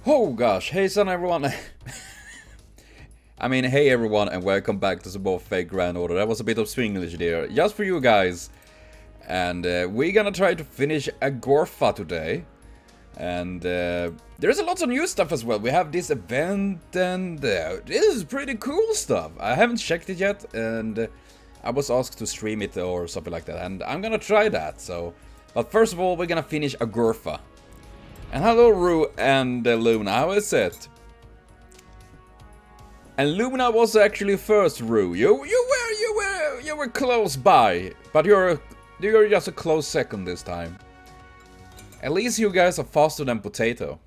Oh gosh, hey son everyone. I mean, hey everyone, and welcome back to some more Fake Grand Order. That was a bit of Swinglish there, just for you guys. And we're gonna try to finish Agartha today. And there's a lot of new stuff as well. We have this event, and this is pretty cool stuff. I haven't checked it yet, and I was asked to stream it or something like that, and I'm gonna try that. So, but first of all, we're gonna finish Agartha. And hello, Rue and Luna. How is it? And Luna was actually first, Rue. You were close by, but you're just a close second this time. At least you guys are faster than Potato.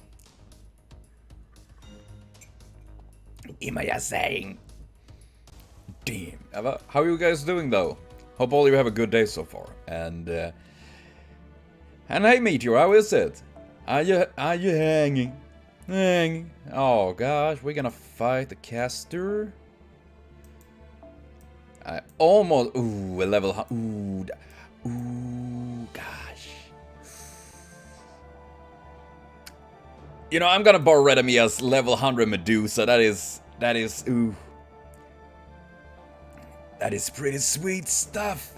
Am I just saying? Damn. How are you guys doing though? Hope all you have a good day so far. And hey, Meteor, how is it? Are you hanging? Hanging? Oh gosh, we're gonna fight the caster. I almost a level. Gosh. You know, I'm gonna borrow Redemia's level 100 Medusa. That is pretty sweet stuff.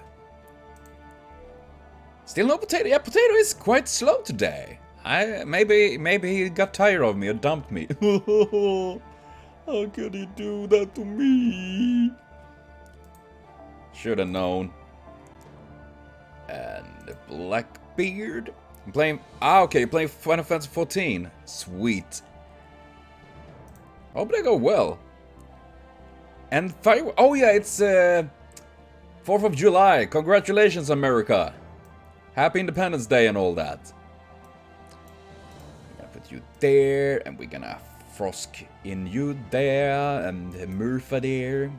Still no Potato. Yeah, Potato is quite slow today. Maybe he got tired of me or dumped me. How could he do that to me? Should have known. And Blackbeard. I'm playing. Okay, you're playing Final Fantasy 14. Sweet. Hope they go well. And fire. Oh yeah, it's 4th of July. Congratulations, America. Happy Independence Day and all that. You there, and we're gonna Frosk in you there, and Murpha there.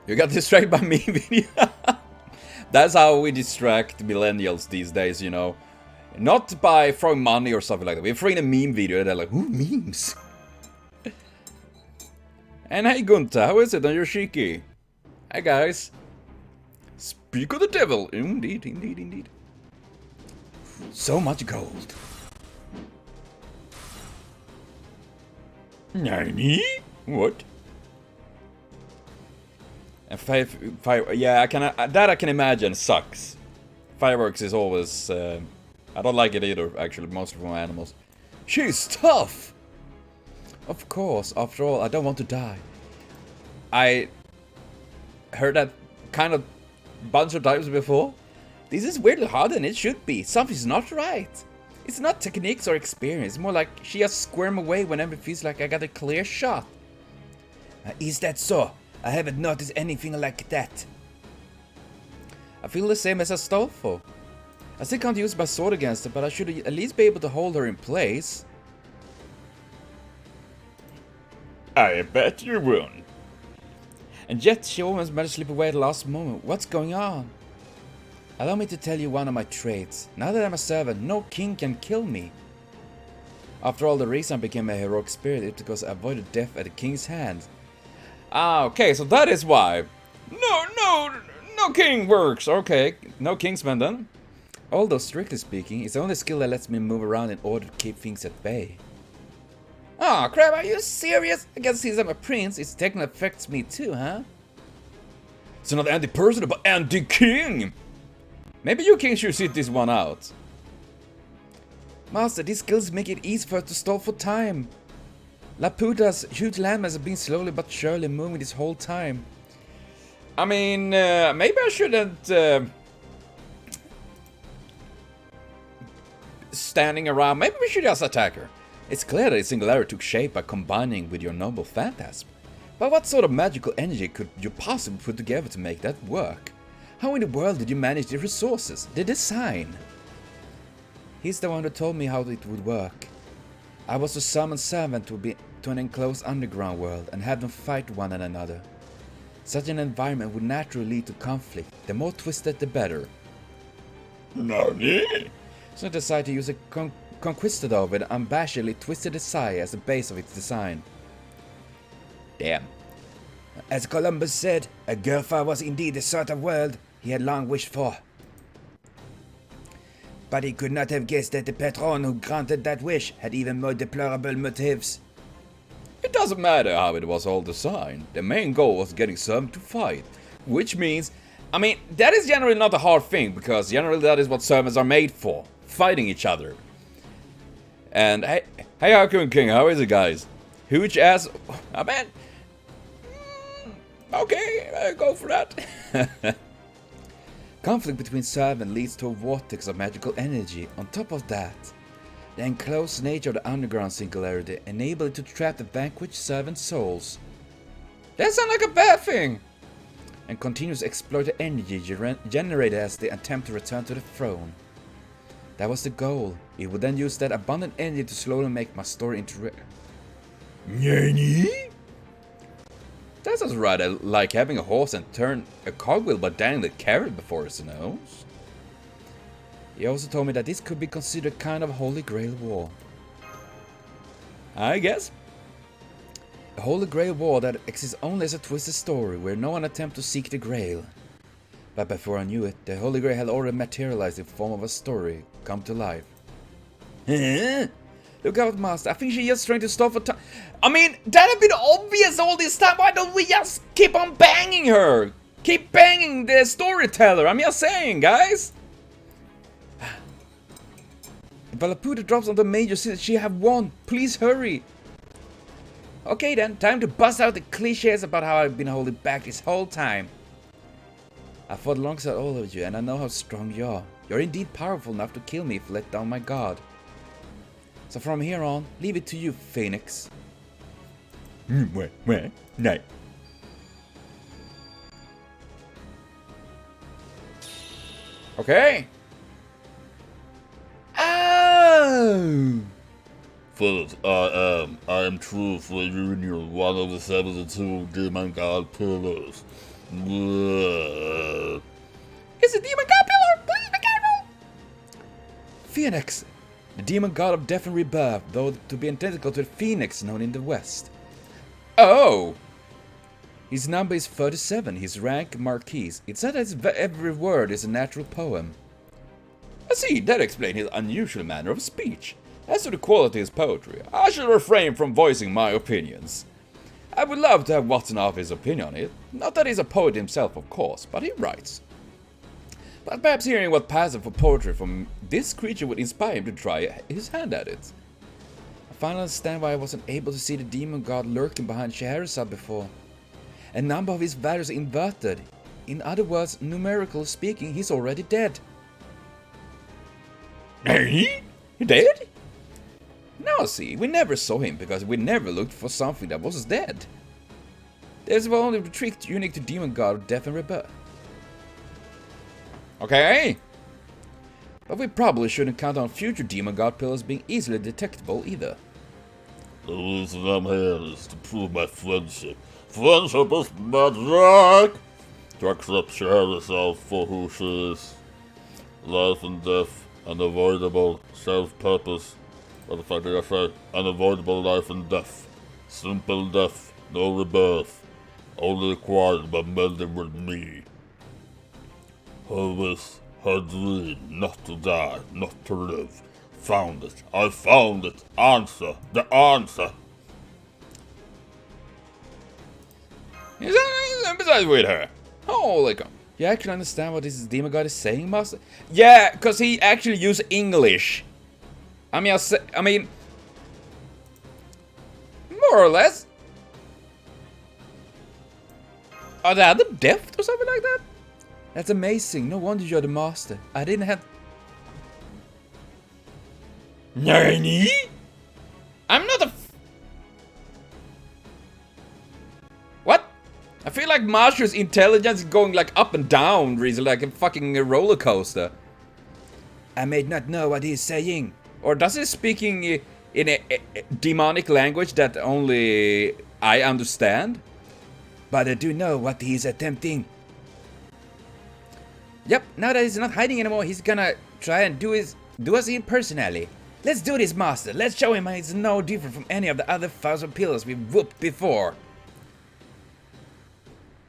You got distracted by me video. That's how we distract millennials these days, you know. Not by throwing money or something like that. We're throwing a meme video, and they're like, ooh, memes. And hey Gunther, how is it on your Shiki? Hi guys. Speak of the devil. Indeed, indeed, indeed. So much gold. Nani? What? And fire. Yeah, I can imagine. Sucks. Fireworks is always. I don't like it either. Actually, mostly from animals. She's tough. Of course. After all, I don't want to die. I heard that kind of bunch of times before. This is weirdly harder than it should be. Something's not right. It's not techniques or experience. It's more like she just squirm away whenever it feels like I got a clear shot. Is that so? I haven't noticed anything like that. I feel the same as Astolfo. I still can't use my sword against her, but I should at least be able to hold her in place. I bet you won't. And yet she almost managed to slip away at the last moment. What's going on? Allow me to tell you one of my traits. Now that I'm a servant, no king can kill me. After all, the reason I became a heroic spirit is because I avoided death at the king's hands. Ah, okay, so that is why. No king works. Okay, no kingsman then. Although, strictly speaking, it's the only skill that lets me move around in order to keep things at bay. Ah, crap, are you serious? I guess since I'm a prince, it technically affects me too, huh? It's not anti-person, but anti-king! Maybe you king should sit this one out. Master, these skills make it easy for us to stall for time. Laputa's huge landmass have been slowly but surely moving this whole time. I mean, maybe I shouldn't... standing around. Maybe we should just attack her. It's clear that singularity took shape by combining with your noble phantasm. But what sort of magical energy could you possibly put together to make that work? How in the world did you manage the resources, the design? He's the one who told me how it would work. I was to summon servant to an enclosed underground world and have them fight one another. Such an environment would naturally lead to conflict. The more twisted, the better. Nani? So I decided to use a conquistador with an unabashedly twisted desire as the base of its design. Damn. As Columbus said, Agartha was indeed the sort of world he had long wished for. But he could not have guessed that the patron who granted that wish had even more deplorable motives. It doesn't matter how it was all designed. The main goal was getting Septem to fight. Which means, I mean, that is generally not a hard thing, because generally that is what servants are made for. Fighting each other. And hey Harkoon King, how is it, guys? Huge ass... Oh man. Okay, go for that. Conflict between servants leads to a vortex of magical energy. On top of that, the enclosed nature of the underground singularity enables it to trap the vanquished servant souls. That sounds like a bad thing! And continues to exploit the energy generated as they attempt to return to the throne. That was the goal. It would then use that abundant energy to slowly make my story into Nani? That sounds rather like having a horse and turn a cogwheel by dangling the carrot before his nose. He also told me that this could be considered kind of a Holy Grail war. I guess. A Holy Grail war that exists only as a twisted story where no one attempts to seek the Grail. But before I knew it, the Holy Grail had already materialized in the form of a story come to life. Huh? Look out, Master. I think she's just trying to stop for time. I mean, that had been obvious all this time. Why don't we just keep on banging her? Keep banging the storyteller. I'm just saying, guys. If Laputa drops on the major city, she have won. Please hurry. Okay then, time to bust out the cliches about how I've been holding back this whole time. I fought alongside all of you, and I know how strong you are. You're indeed powerful enough to kill me if let down my guard. So from here on, leave it to you, Phoenix. No. Okay. Oh! First, I am true for Union, one of the 72 demon god pillars. It's a demon god pillar! Please be careful! Phoenix, the demon god of death and rebirth, though to be identical to the Phoenix known in the West. Oh! His number is 37, his rank Marquis. It said that every word is a natural poem. I see, that explains his unusual manner of speech. As to the quality of his poetry, I shall refrain from voicing my opinions. I would love to have Watson have his opinion on it. Not that he's a poet himself, of course, but he writes. But perhaps hearing what passes for poetry from this creature would inspire him to try his hand at it. I finally understand why I wasn't able to see the demon god lurking behind Scheherazade before. A number of his values are inverted. In other words, numerically speaking, he's already dead. Hey? He dead? Now see, we never saw him because we never looked for something that was dead. There's only the trick unique to demon god of death and rebirth. Okay. But we probably shouldn't count on future demon god pillars being easily detectable either. The reason I'm here is to prove my friendship. Friendship is magic! To accept Scheherazade for who she is. Life and death, unavoidable, self-purpose. What the fuck did I say? Unavoidable life and death. Simple death, no rebirth. Only acquired by melding with me. Her wish, her dream, not to die, not to live. Found it. I found it. Answer. The answer. He's besides with her. Holy cow. You actually understand what this demon god is saying, Master? Yeah, because he actually used English. I mean, more or less. Are the other deaf or something like that? That's amazing. No wonder you're the master. I didn't have... Nani? I'm not a... What? I feel like Marshall's intelligence is going like up and down, really, like a fucking roller coaster. I may not know what he's saying. Or does he speaking in a demonic language that only I understand? But I do know what he's attempting. Yep, now that he's not hiding anymore, he's gonna try and do us in personally. Let's do this, Master. Let's show him he's no different from any of the other 1,000 pillars we've whooped before.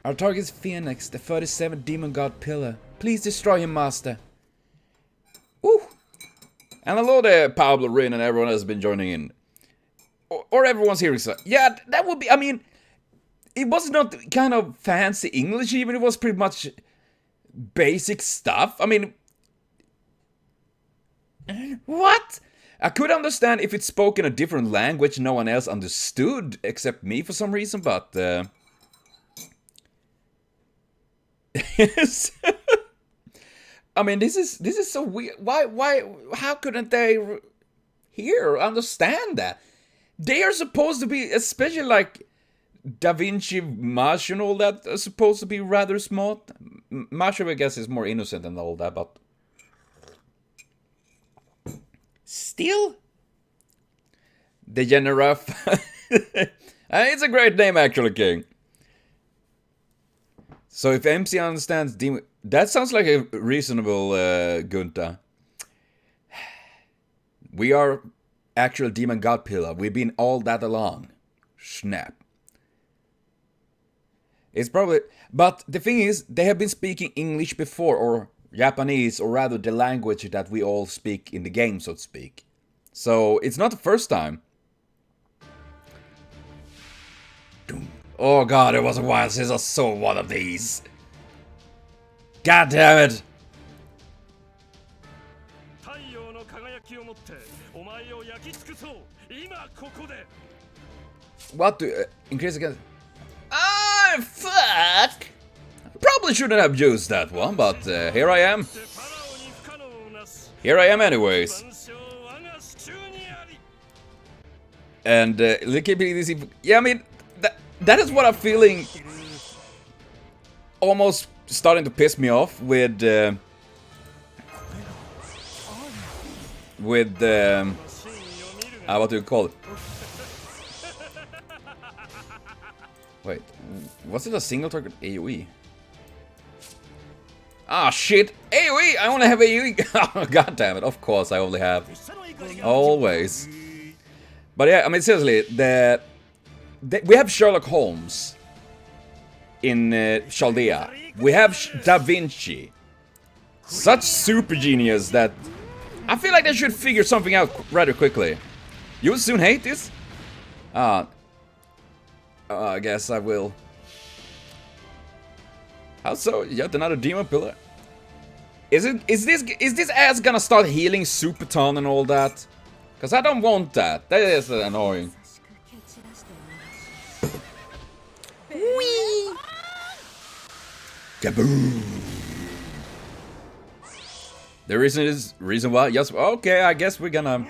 Our target is Phoenix, the 37th demon god pillar. Please destroy him, Master. Ooh, And hello there, Pablo, Rin, and everyone else has been joining in. Or everyone's hearing so. Yeah, that would be, I mean, it was not kind of fancy English even, it was pretty much basic stuff. I mean, what? I could understand if it spoke in a different language no one else understood except me for some reason, but I mean, this is so weird. Why how couldn't they understand that? They are supposed to be, especially like Da Vinci, Marsh and all that, are supposed to be rather smart. Marsh, I guess, is more innocent and all that, but still, the Generaf. It's a great name, actually, King. So if MC understands demon, that sounds like a reasonable Gunta. We are actual demon god pillar. We've been all that along. Snap. It's probably, but the thing is, they have been speaking English before, or Japanese, or rather the language that we all speak in the game, so to speak. So it's not the first time. Oh god, it was a while since I saw one of these. God damn it! What do increase against? Ah, fuck! Probably shouldn't have used that one, but here I am. Here I am, anyways. And look at this. Yeah, I mean, that is what I'm feeling. Almost starting to piss me off with what do you call it? Wait, was it a single target AoE? Ah, shit! AoE! I only have AoE! God damn it, of course I only have. Always. But yeah, I mean, seriously, we have Sherlock Holmes in Chaldea. We have Da Vinci. Such super genius that I feel like they should figure something out rather quickly. You will soon hate this? I guess I will. Also, yet another demon pillar. Is this ass gonna start healing Superton and all that? Cause I don't want that. That is annoying. Whee! Kaboom! The reason why, yes, okay, I guess we're gonna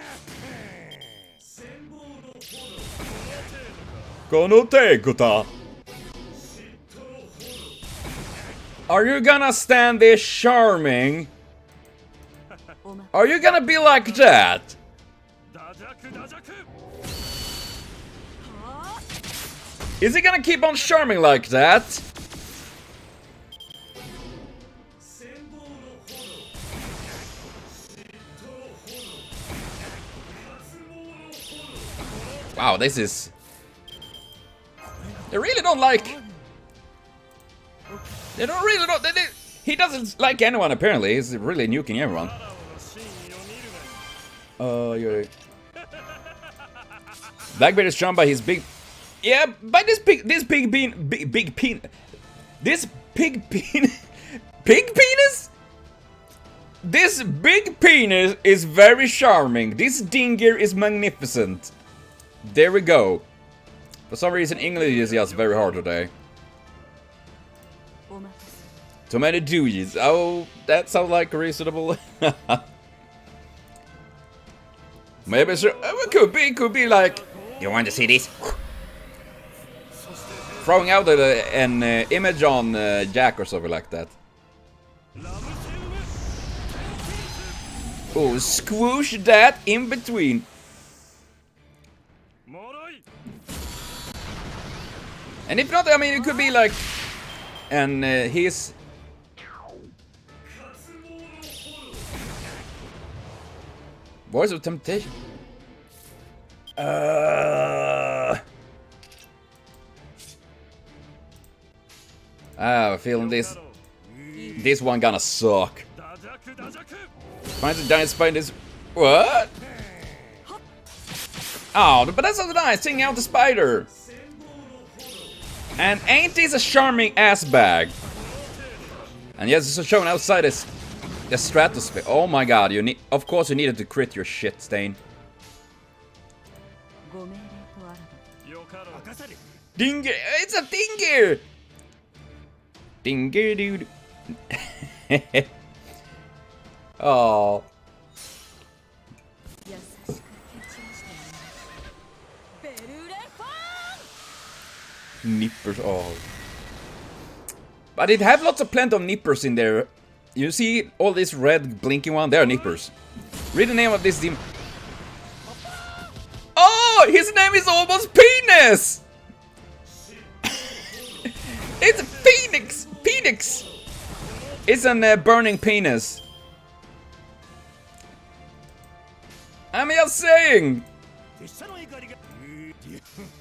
Are you gonna stand there charming? Are you gonna be like that? Is he gonna keep on charming like that? Wow, this is... They really don't like... They don't really don't... He doesn't like anyone, apparently. He's really nuking everyone. Yeah. Blackbeard is charmed by his big... Yeah, by this pig penis... This big penis is very charming. This dinger is magnificent. There we go. For some reason, English is just very hard today. Too many doogies. Oh, that sounds like reasonable. Maybe so. It could be like, you want to see this? Throwing out an image on Jack or something like that. Oh, squoosh that in between. And if not, I mean, it could be like, and he's... Voice of Temptation. I have a feeling this one gonna suck. Finds a giant spine is... What? Oh, but that's so nice, taking out the spider. And ain't this a charming ass bag? And yes, it's shown outside the stratosphere. Oh my god, you need, of course you needed to crit your shit, Stain. Dinger, it's a dinger! Dinger, dude. Oh. Nippers, oh. But it have lots of plenty of nippers in there. You see all this red blinking one? They are nippers. Read the name of this demon. Oh, his name is almost Penis! It's Phoenix! Phoenix! It's a burning penis. I'm just saying.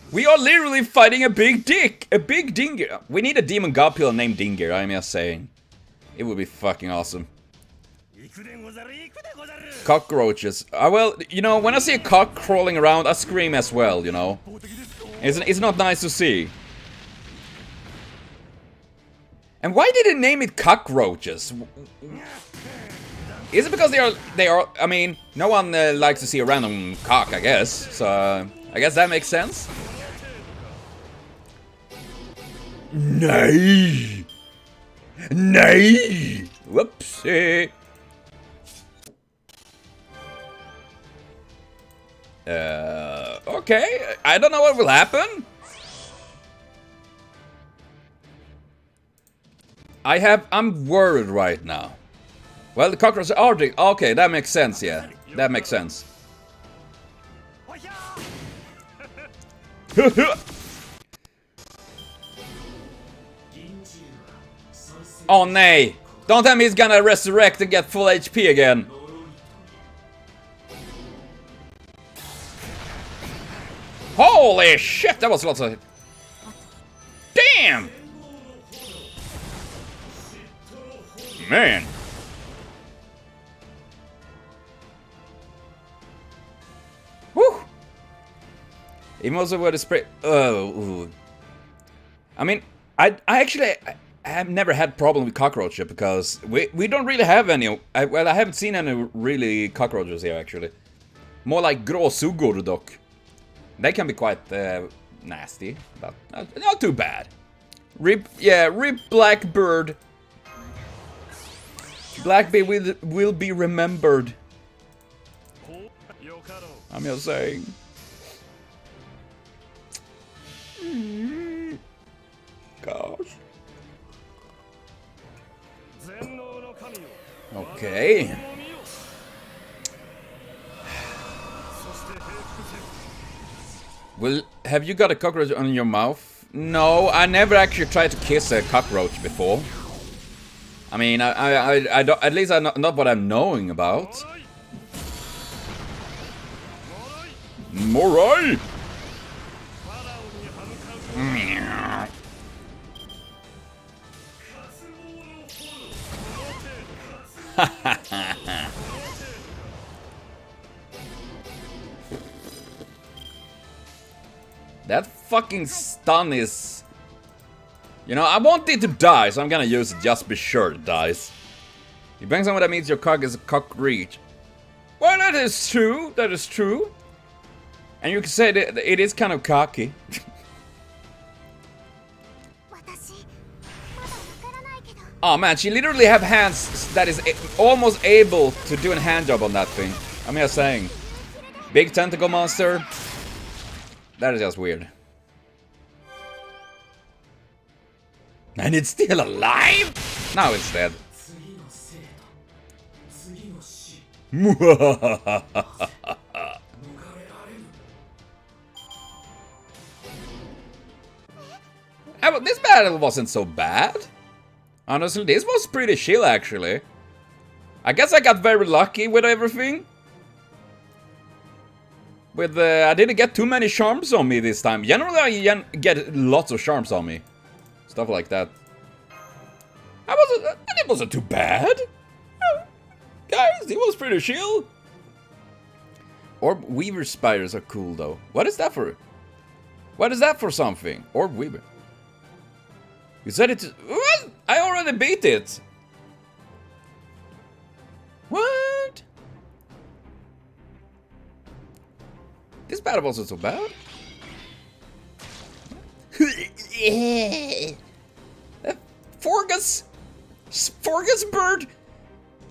We are literally fighting a big dick! A big dinger! We need a demon god pillar named Dinger, I'm just saying. It would be fucking awesome. Cockroaches. Well, you know, when I see a cock crawling around, I scream as well, you know. It's not nice to see. And why did they name it cockroaches? Is it because they are, I mean, no one likes to see a random cock, I guess. So, I guess that makes sense. Nay! Nay! Whoopsie! Okay. I don't know what will happen. I'm worried right now. Well, the cockroaches are... Okay, that makes sense, yeah. That makes sense. Oh, nay. Don't tell me he's gonna resurrect and get full HP again. Holy shit, that was lots of... Damn! Man. Woo! Even also with a spray... Oh. I mean, I have never had problem with cockroaches because we don't really have any... Well, I haven't seen any really cockroaches here, actually. More like gråsuggor, dock. They can be quite nasty, but not too bad. Rip Blackbird. Blackbeard will be remembered. I'm just saying. Gosh. Okay. Well, have you got a cockroach on your mouth? No, I never actually tried to kiss a cockroach before. I mean, I don't, at least not what I'm knowing about. Morai! That fucking stun is... You know, I want it to die, so I'm gonna use it just to be sure it dies. You bang someone that means your cock is a cock reach. Well, that is true. That is true. And you can say that it is kind of cocky. Oh man, she literally have hands that is almost able to do a hand job on that thing. I'm just saying. Big tentacle monster. That is just weird. And it's still alive? Now it's dead. This battle wasn't so bad. Honestly, this was pretty chill actually. I guess I got very lucky with everything. I didn't get too many charms on me this time. Generally, I get lots of charms on me. Stuff like that. It wasn't too bad. Guys, it was pretty chill. Orb Weaver spiders are cool though. What is that for? What is that for something? Orb Weaver. You said it. What? I already beat it. What? This battle wasn't so bad. Fergus bird.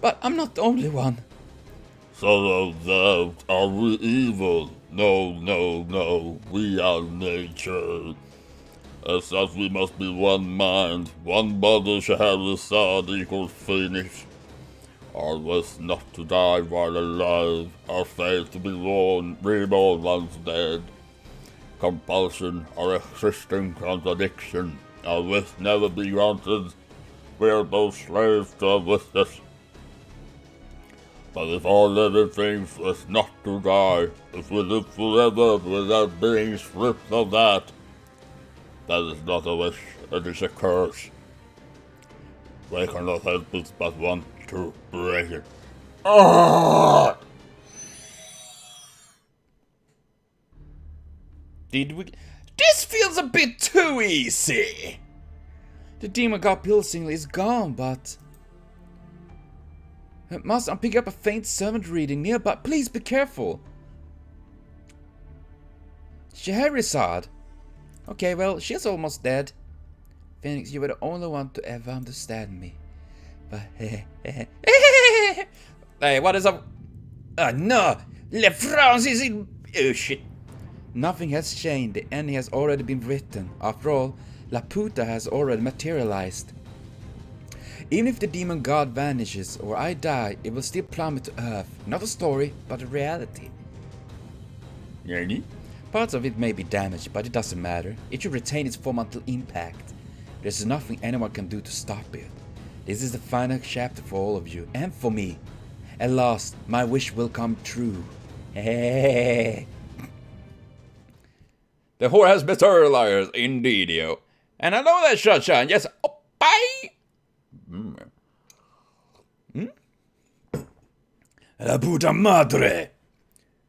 But I'm not the only one. So that are we evil? No, no, no, we are nature. As such we must be one mind, one body Scheherazade equals finish. Our wish not to die while alive, our faith to be reborn once dead. Compulsion, our existing contradiction, our wish never be granted. We are both slaves to our wishes. But if all living things wish not to die, if we live forever without being stripped of that is not a wish, it is a curse. We cannot help it but want to break it. Ah! Did we? This feels a bit too easy! The demon god Pilsing is gone, but... I'm picking up a faint servant reading nearby. Please be careful. Scheherazade. Okay, well, she's almost dead. Phoenix, you were the only one to ever understand me. But hey, what is up? No! Le France is in... Oh, shit. Nothing has changed. The ending has already been written. After all, Laputa has already materialized. Even if the demon god vanishes or I die, it will still plummet to earth. Not a story, but a reality. Really? Parts of it may be damaged, but it doesn't matter. It should retain its form until impact. There's nothing anyone can do to stop it. This is the final chapter for all of you, and for me. At last, my wish will come true. Hey. The whore has materialized, indeed, yo. And I know that, Sunshine. Yes. Oh, bye. La puta madre.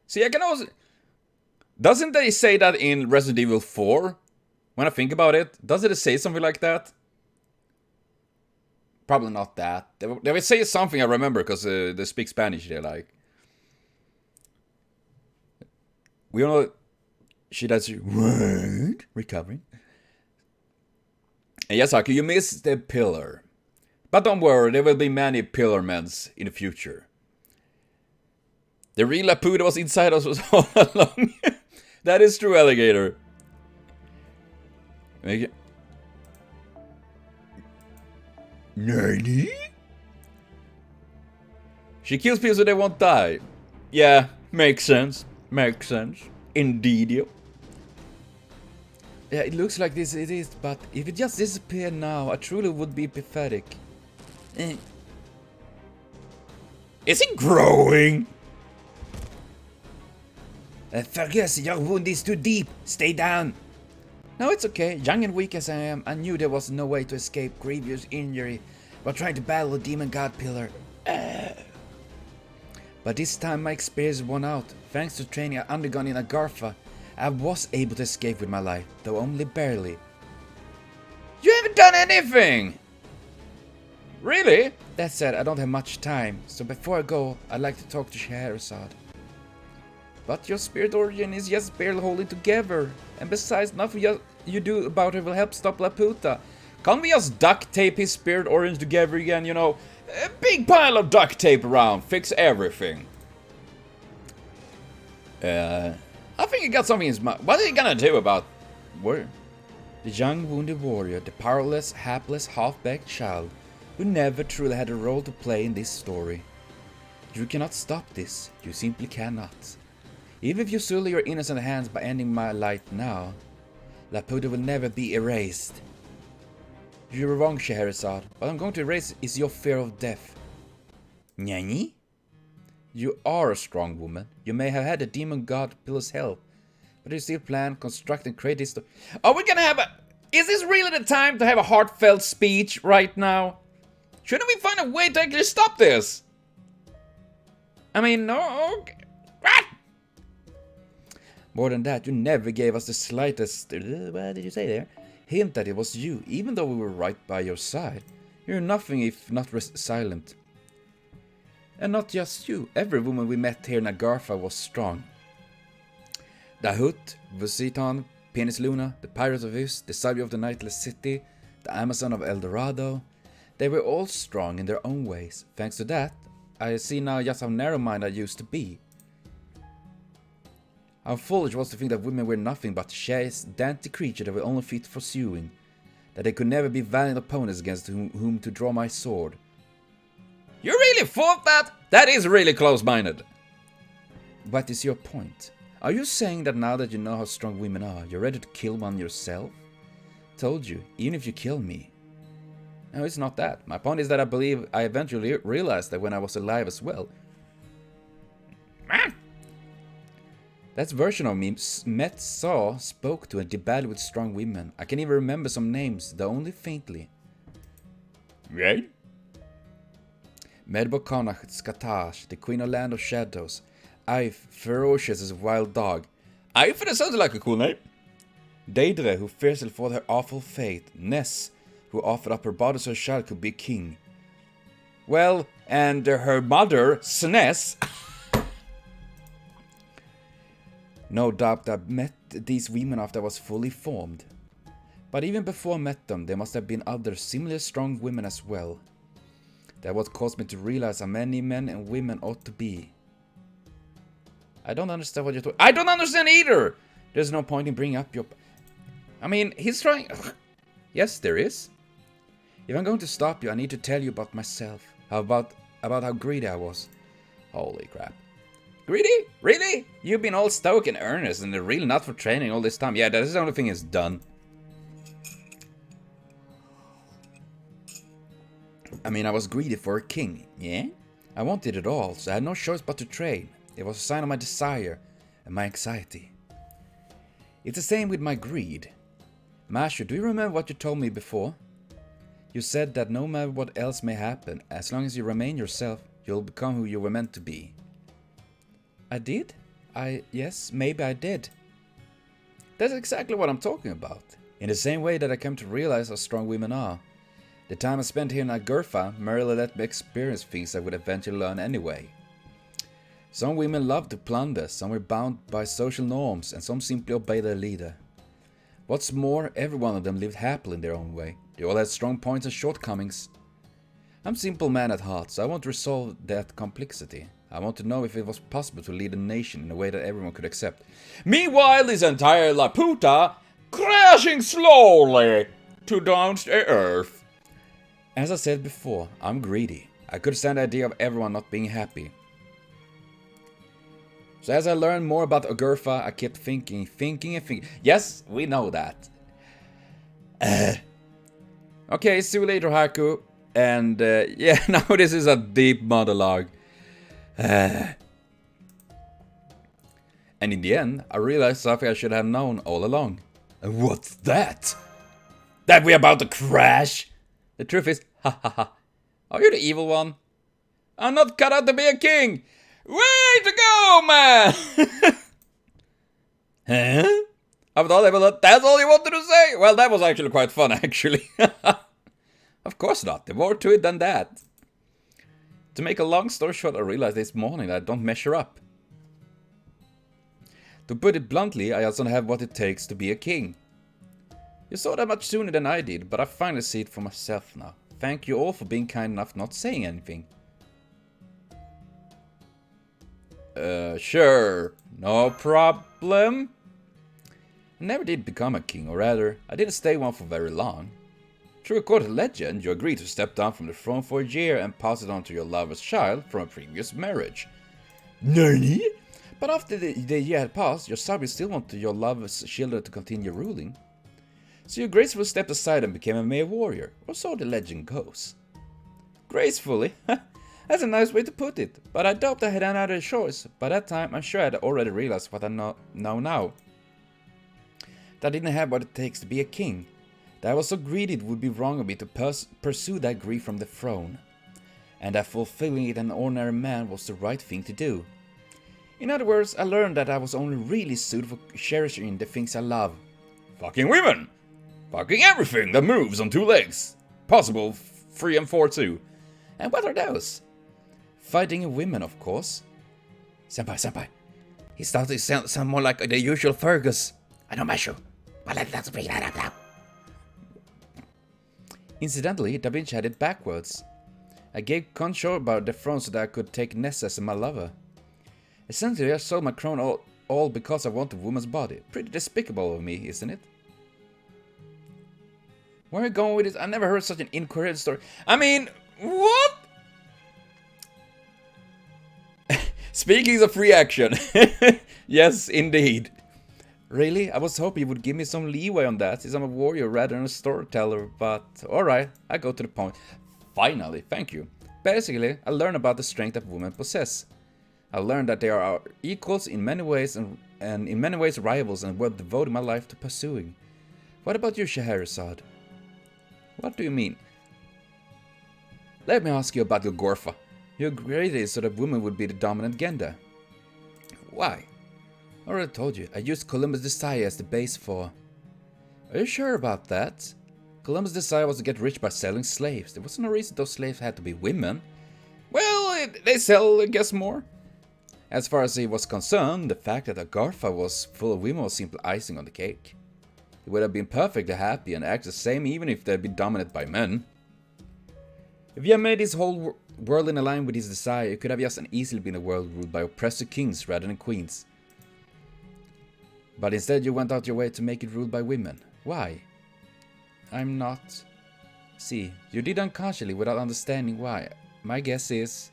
See, I can also... Doesn't they say that in Resident Evil 4? When I think about it, doesn't it say something like that? Probably not that. They would say something I remember, because they speak Spanish, they're like... We all know... She does... What? Recovering. And yes, Aki, you missed the pillar. But don't worry, there will be many pillar mens in the future. The real Laputa was inside us all along. That is true, alligator. Make it. Nani? She kills people so they won't die. Yeah, makes sense. Makes sense. Indeed. Yeah, it looks like this it is, but if it just disappeared now, I truly would be pathetic. Is it growing? Fergus, your wound is too deep. Stay down. No, it's okay. Young and weak as I am, I knew there was no way to escape grievous injury while trying to battle the demon god pillar. But this time my experience won out. Thanks to training I undergone in Agartha, I was able to escape with my life, though only barely. You haven't done anything! Really? That said, I don't have much time, so before I go, I'd like to talk to Scheherazade. But your spirit origin is just barely holding together, and besides, nothing you do about it will help stop Laputa. Can't we just duct tape his spirit origin together again, you know? A big pile of duct tape around, fix everything. I think he got something in his mind. What are you gonna do about... Where? The young wounded warrior, the powerless, hapless, half-baked child, who never truly had a role to play in this story. You cannot stop this, you simply cannot. Even if you sully your innocent hands by ending my life now, Laputa will never be erased. You're wrong, Scheherazade. What I'm going to erase is your fear of death. Nani? You are a strong woman. You may have had the demon god Pillar's help, but you still plan, construct, and create this. Are we gonna have a... Is this really the time to have a heartfelt speech right now? Shouldn't we find a way to actually stop this? I mean, no... Okay. More than that, you never gave us the slightest, what did you say there? Hint that it was you, even though we were right by your side. You're nothing if not silent. And not just you, every woman we met here in Agartha was strong. Dahut, Vusitan, Penis Luna, the Pirate of Us, the Savior of the Nightless City, the Amazon of El Dorado. They were all strong in their own ways. Thanks to that, I see now just how narrow-minded I used to be. How foolish was to think that women were nothing but chaste, dainty creatures that were only fit for sewing. That they could never be valiant opponents against whom to draw my sword. You really thought that? That is really close-minded. What is your point? Are you saying that now that you know how strong women are, you're ready to kill one yourself? Told you, even if you kill me. No, it's not that. My point is that I believe I eventually realized that when I was alive as well. That version of me met, saw, spoke to, and debated with strong women. I can even remember some names, though only faintly. Right? Medbokanach Skatash, the Queen of Land of Shadows. Ife, ferocious as a wild dog. Ife, that sounds like a cool name. Deidre, who fiercely fought her awful fate. Ness, who offered up her body so her child could be king. Well, and her mother, Snes. No doubt I met these women after I was fully formed. But even before I met them, there must have been other similarly strong women as well. That what caused me to realize how many men and women ought to be. I don't understand what you're talking. I don't understand either! There's no point in bringing up your... I mean, he's trying... Yes, there is. If I'm going to stop you, I need to tell you about myself. How about how greedy I was. Holy crap. Greedy? Really? You've been all stoic and earnest and really not for training all this time. Yeah, that is the only thing is done. I mean, I was greedy for a king, yeah? I wanted it all, so I had no choice but to train. It was a sign of my desire and my anxiety. It's the same with my greed. Masher, do you remember what you told me before? You said that no matter what else may happen, as long as you remain yourself, you'll become who you were meant to be. I did? Yes, maybe I did. That's exactly what I'm talking about. In the same way that I came to realize how strong women are. The time I spent here in Agartha merely let me experience things I would eventually learn anyway. Some women loved to plunder, some were bound by social norms, and some simply obeyed their leader. What's more, every one of them lived happily in their own way. They all had strong points and shortcomings. I'm a simple man at heart, so I want to resolve that complexity. I want to know if it was possible to lead a nation in a way that everyone could accept. Meanwhile, this entire Laputa crashing slowly to down to earth. As I said before, I'm greedy. I could stand the idea of everyone not being happy. So as I learned more about Agartha, I kept thinking. Yes, we know that. Okay, see you later, Haku. And yeah, now this is a deep monologue. And in the end, I realized something I should have known all along. And what's that? That we're about to crash? The truth is, ha ha ha. Are you the evil one? I'm not cut out to be a king! Way to go, man! Huh? After all, that's all you wanted to say? Well, that was actually quite fun, actually. Of course not. There's more to it than that. To make a long story short, I realized this morning that I don't measure up. To put it bluntly, I also don't have what it takes to be a king. You saw that much sooner than I did, but I finally see it for myself now. Thank you all for being kind enough not saying anything. Sure. No problem. I never did become a king, or rather, I didn't stay one for very long. Through a court legend, you agreed to step down from the throne for a year and pass it on to your lover's child from a previous marriage. Nani? But after the year had passed, your subjects still wanted your lover's children to continue ruling. So you gracefully stepped aside and became a mere warrior, or so the legend goes. Gracefully? That's a nice way to put it, but I doubt I had another choice. By that time, I'm sure I had already realized what I know now. That I didn't have what it takes to be a king. That I was so greedy it would be wrong of me to pursue that greed from the throne. And that fulfilling it an ordinary man was the right thing to do. In other words, I learned that I was only really suited for cherishing the things I love. Fucking women! Fucking everything that moves on two legs! Possible 3 and 4 too. And what are those? Fighting women, of course. Senpai. He started to sound more like the usual Fergus. I know, Mashu. But let's bring that up now. Incidentally, Da Vinci had it backwards. I gave Concho about the throne so that I could take Nessa as my lover. Essentially, I sold my crown all because I wanted a woman's body. Pretty despicable of me, isn't it? Where are you going with this? I never heard such an incoherent story. I mean, what? Speaking of free action. Yes, indeed. Really? I was hoping you would give me some leeway on that, since I'm a warrior rather than a storyteller, but alright, I go to the point. Finally, thank you. Basically, I learned about the strength that women possess. I learned that they are our equals in many ways and in many ways rivals and worth devoting my life to pursuing. What about you, Scheherazade? What do you mean? Let me ask you about Agartha. You created so that women would be the dominant gender. Why? I already told you, I used Columbus' desire as the base for... Are you sure about that? Columbus' desire was to get rich by selling slaves. There was no reason those slaves had to be women. Well, they sell, I guess, more. As far as he was concerned, the fact that Agartha was full of women was simply icing on the cake. He would have been perfectly happy and act the same even if they'd been dominated by men. If you had made his whole world in line with his desire, it could have just and easily been a world ruled by oppressive kings rather than queens. But instead you went out your way to make it ruled by women. Why? I'm not... See, you did unconsciously without understanding why. My guess is...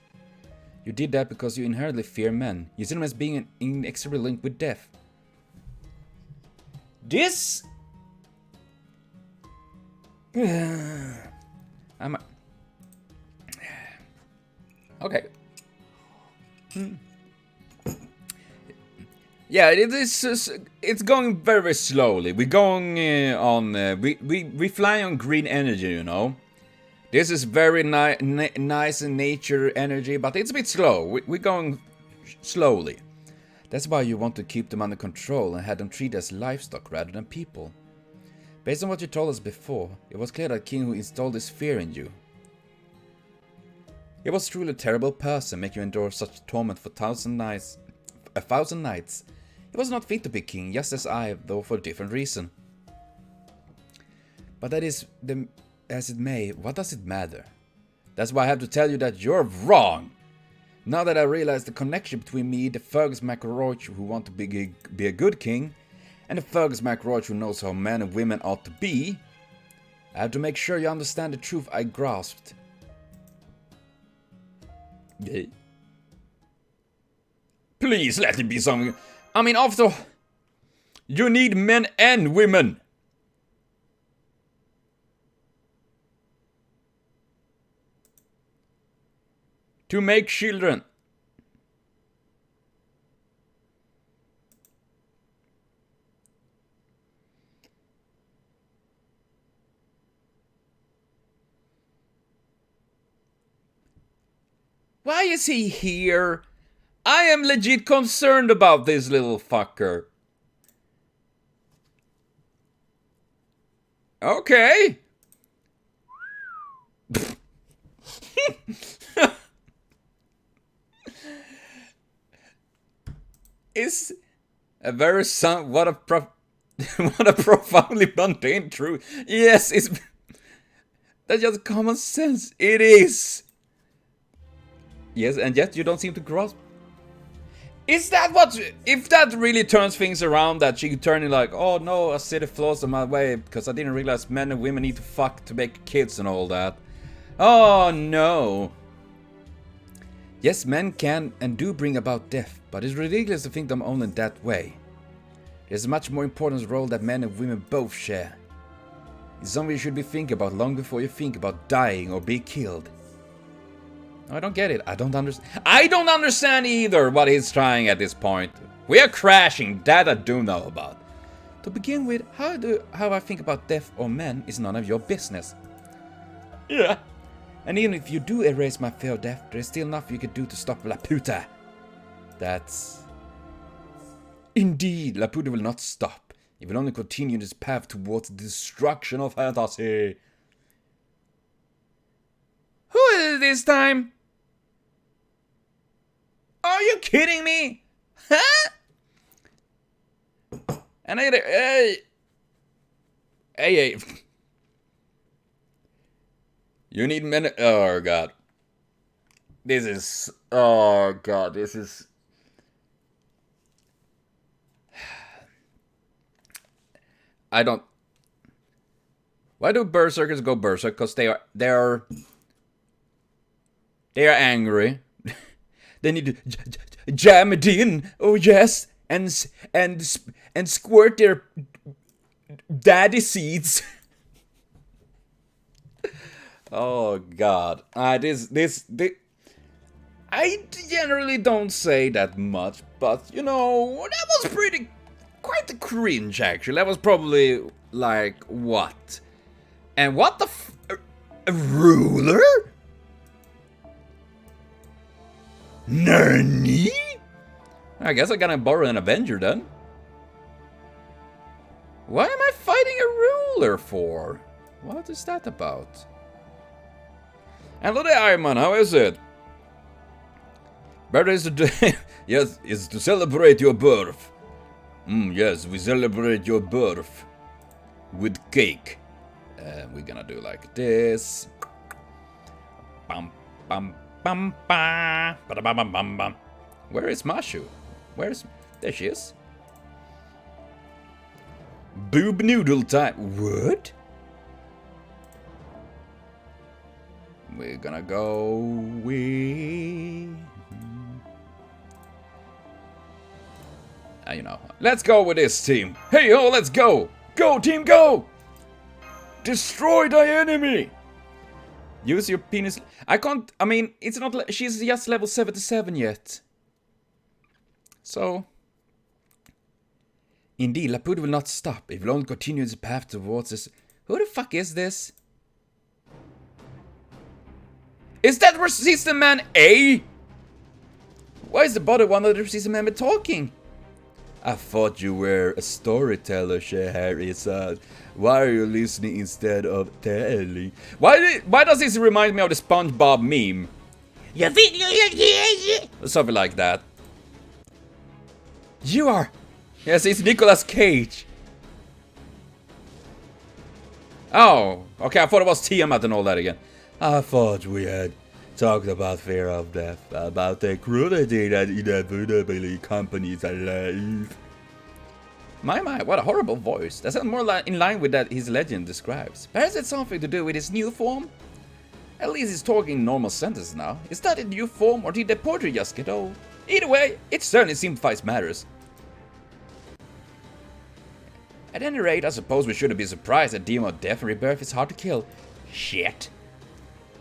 You did that because you inherently fear men. You see them as being inexorably linked with death. This... I'm... Okay. Yeah, it's going very, very slowly. We're going we fly on green energy, you know. This is very nice in nature energy, but it's a bit slow. We're going slowly. That's why you want to keep them under control and have them treated as livestock rather than people. Based on what you told us before, it was clear that King who installed this fear in you. He was truly a terrible person, making you endure such torment for 1,000 nights. He was not fit to be king, just as I, though for a different reason. But that is as it may, what does it matter? That's why I have to tell you that you're wrong. Now that I realize the connection between me, the Fergus McElroy who want to be a good king, and the Fergus McElroy who knows how men and women ought to be, I have to make sure you understand the truth I grasped. Please let it be something. I mean, after all, you need men and women. To make children. Why is he here? I am legit concerned about this little fucker. Okay. It's a very what a profoundly mundane truth. Yes, it's that's just common sense. It is. Yes, and yet you don't seem to grasp. Is that what... If that really turns things around, that she could turn in like, oh no, I see the flaws in my way because I didn't realize men and women need to fuck to make kids and all that. Oh no. Yes, men can and do bring about death, but it's ridiculous to think them only in that way. There's a much more important role that men and women both share. It's something you should be thinking about long before you think about dying or be killed. I don't get it. I don't understand. I don't understand either what he's trying at this point. We are crashing. That I do know about. To begin with, how I think about death or men is none of your business. Yeah. And even if you do erase my fear of death, there's still enough you could do to stop Laputa. That's Indeed, Laputa will not stop. It will only continue this path towards the destruction of fantasy. Who is it this time? Are you kidding me? Huh? And hey. You need men. Oh god. This is. Oh god, this is. I don't. Why do berserkers go berserk? Because they are angry. They need to jam it in. Oh yes, and squirt their daddy seeds. Oh god. This. I generally don't say that much, but you know, that was quite a cringe actually. That was probably like, what? And what the a ruler? Nani? I guess I gotta borrow an Avenger then. Why am I fighting a ruler for? What is that about? Hello there, Iron Man, how is it? Birthday is today. Yes, it's to celebrate your birth. Yes, we celebrate your birth with cake. We're gonna do like this. Bum bum bum ba ba bum bum bum bum. Where is Mashu? There she is. Boob noodle time. What? We're gonna go with. You know, let's go with this team. Hey ho, let's go! Go team, go! Destroy thy enemy! Use your penis. I can't. I mean, it's not. She's just level 77 yet. So. Indeed, Laputa will not stop. It will only continue its path towards us. Who the fuck is this? Is that Resistant Man A? Why is the body one of the Resistant Man talking? I thought you were a storyteller, Scheherazade. Why are you listening instead of telling? Why does this remind me of the SpongeBob meme? Something like that. You are. Yes, it's Nicolas Cage. Oh, okay. I thought it was Tiamat and all that again. I thought we had talked about fear of death, about the cruelty that inevitably accompanies a life. My, what a horrible voice. That's more in line with that his legend describes. Perhaps it's something to do with his new form? At least he's talking in normal sentences now. Is that a new form, or did the portrait just get old? Either way, it certainly simplifies matters. At any rate, I suppose we shouldn't be surprised that Demon of Death and Rebirth is hard to kill. Shit.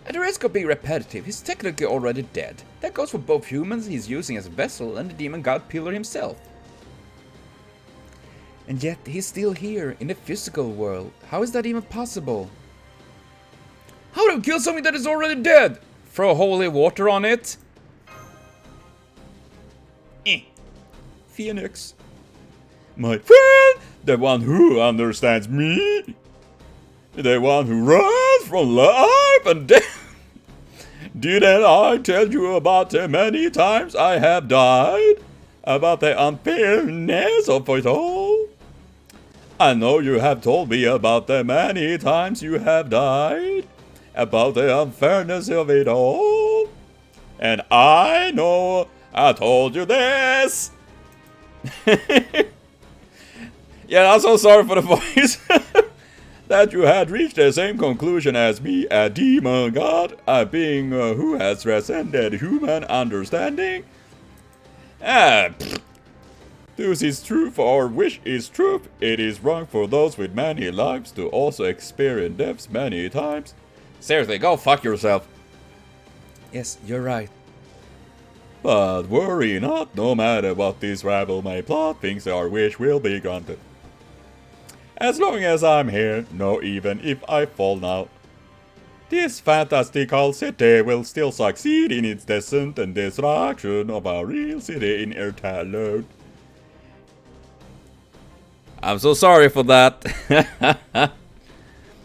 At the risk of being repetitive, he's technically already dead. That goes for both humans he's using as a vessel and the demon god Pillar himself. And yet, he's still here, in the physical world. How is that even possible? How do you kill something that is already dead? Throw holy water on it? Phoenix. My friend! The one who understands me! The one who runs from life and death! Didn't I tell you about the many times I have died? About the unfairness of it all? I know you have told me about the many times you have died. About the unfairness of it all. And I know I told you this! Yeah, I'm so sorry for the voice. That you had reached the same conclusion as me, a demon god, a being who has transcended human understanding. This is truth, or wish is truth. It is wrong for those with many lives to also experience deaths many times. Seriously, go fuck yourself. Yes, you're right. But worry not, no matter what this rabble may plot, things our wish will be granted. As long as I'm here, no, even if I fall now, this fantastical city will still succeed in its descent and destruction of our real city in Earth alone. I'm so sorry for that.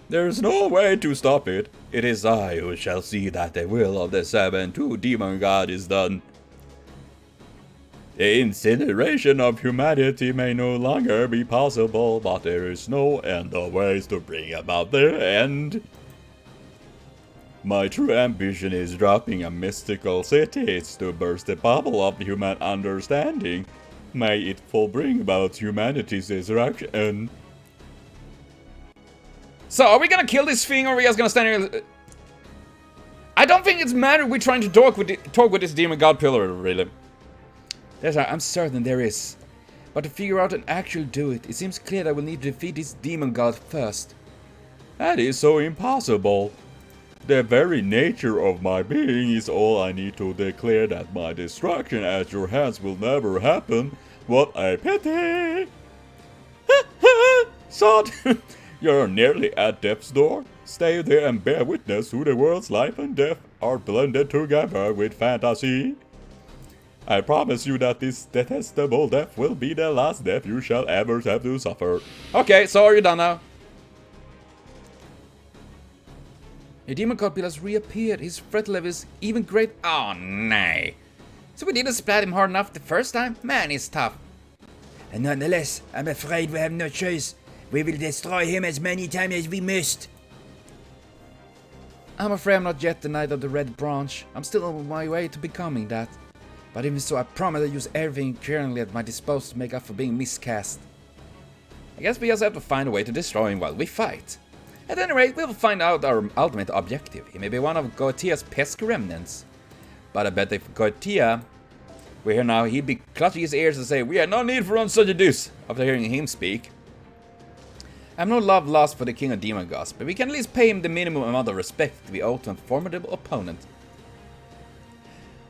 There's no way to stop it. It is I who shall see that the will of the 7-2 demon god is done. The incineration of humanity may no longer be possible, but there is no end of ways to bring about their end. My true ambition is dropping a mystical city. It's to burst the bubble of human understanding. May it full bring about humanity's destruction. So, are we gonna kill this thing, or are we just gonna stand here? I don't think it's matter we're trying to talk with this demon god pillar, really. I'm certain there is. But to figure out and actually do it, it seems clear that we'll need to defeat this demon god first. That is so impossible. The very nature of my being is all I need to declare that my destruction at your hands will never happen. What a pity! Sod, you're nearly at death's door. Stay there and bear witness to the world's life and death are blended together with fantasy. I promise you that this detestable death will be the last death you shall ever have to suffer. Okay, so are you done now? The demon god has reappeared. His threat level is even great. Oh, nay. So we didn't splat him hard enough the first time? Man, he's tough. And nonetheless, I'm afraid we have no choice. We will destroy him as many times as we must. I'm afraid I'm not yet the Knight of the Red Branch. I'm still on my way to becoming that. But even so, I promise to use everything currently at my disposal to make up for being miscast. I guess we just have to find a way to destroy him while we fight. At any rate, we will find out our ultimate objective. He may be one of Gautia's pesky remnants. But I bet if Gautia were here now, he'd be clutching his ears and say, "We have no need for on such a deuce," after hearing him speak. I have no love lost for the King of Demon Gods, but we can at least pay him the minimum amount of respect we owe to a formidable opponent.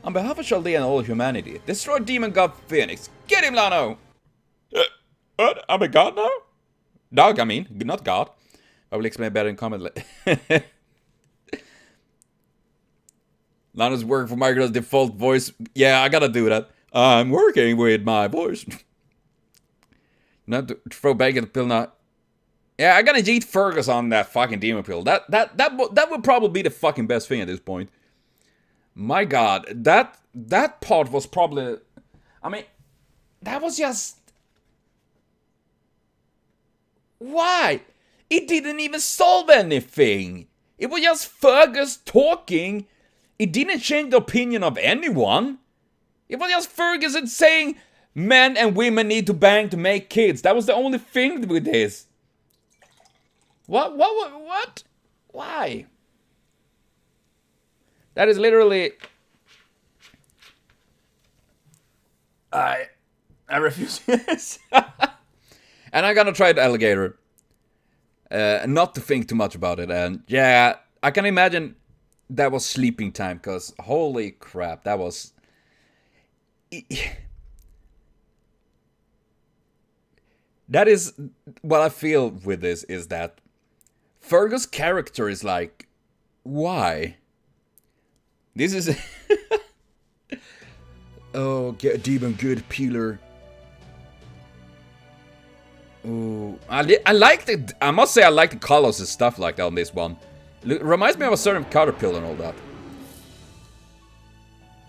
On behalf of Chaldea and all humanity, destroy Demon God Phoenix. Get him, Lano! What? I'm a god now? Dog, I mean, not god. I will explain better in comment later. Lano's working for Microsoft's default voice. Yeah, I gotta do that. I'm working with my voice. Not to throw back at the pill now. Yeah, I gotta yeet Fergus on that fucking demon pill. That would probably be the fucking best thing at this point. My god, that part was probably... I mean, that was just... Why? It didn't even solve anything. It was just Fergus talking. It didn't change the opinion of anyone. It was just Fergus saying men and women need to bang to make kids. That was the only thing with this. What? Why? That is literally... I refuse this. And I'm gonna try the alligator. Not to think too much about it. And yeah, I can imagine that was sleeping time. Because holy crap, that was... That is what I feel with this, is that Fergus' character is like, why? This is... Oh, get a demon good peeler. Oh, I like the... I must say I like the colors and stuff like that on this one. It reminds me of a certain caterpillar and all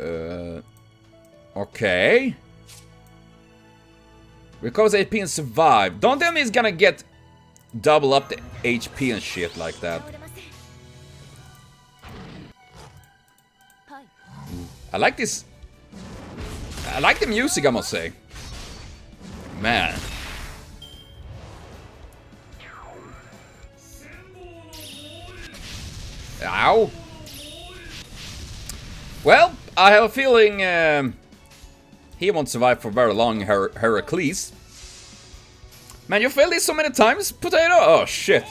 that. Okay. Recovers HP and survive. Don't tell me he's gonna get double up the HP and shit like that. I like this. I like the music, I must say. Man. Ow. Well, I have a feeling he won't survive for very long, Heracles. Man, you failed this so many times, Potato? Oh, shit.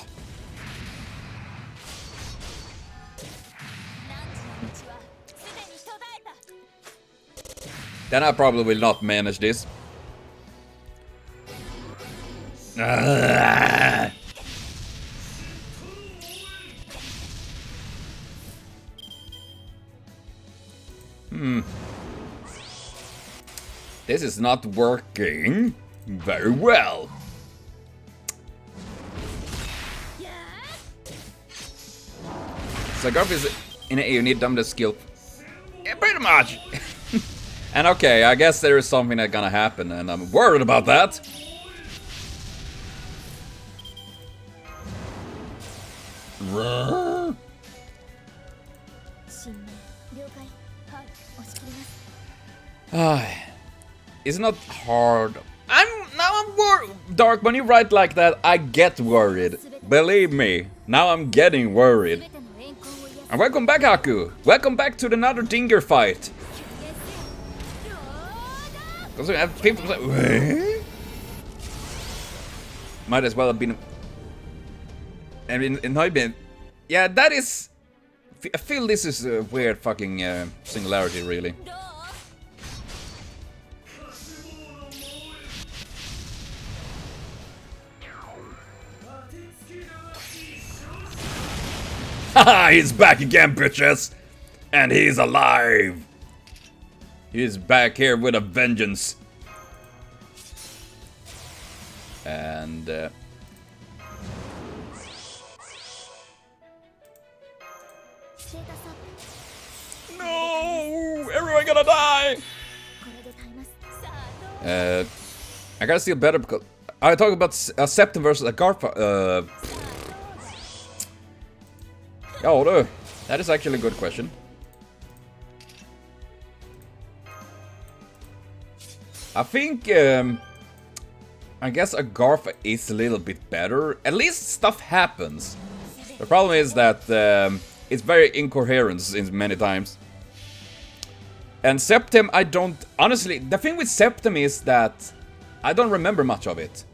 Then I probably will not manage this. This is not working very well. So Agartha is in a unit, dumb the skill. Yeah, pretty much. And okay, I guess there is something that's gonna happen, and I'm worried about that. It's not hard. I'm worried. Dark, when you write like that, I get worried. Believe me, now I'm getting worried. And welcome back, Haku. Welcome back to another Dinger fight. Because we have people say, what? Might as well have been. I mean, it might be. Yeah, that is. I feel this is a weird fucking singularity, really. Haha, he's back again, bitches! And he's alive! He's back here with a vengeance. And no! Everyone gonna die! I gotta steal better because I talk about Septem versus Agartha. Ja du, that is actually a good question. I think, I guess Agartha is a little bit better. At least stuff happens. The problem is that it's very incoherent in many times. And Septem, I don't... Honestly, the thing with Septem is that I don't remember much of it.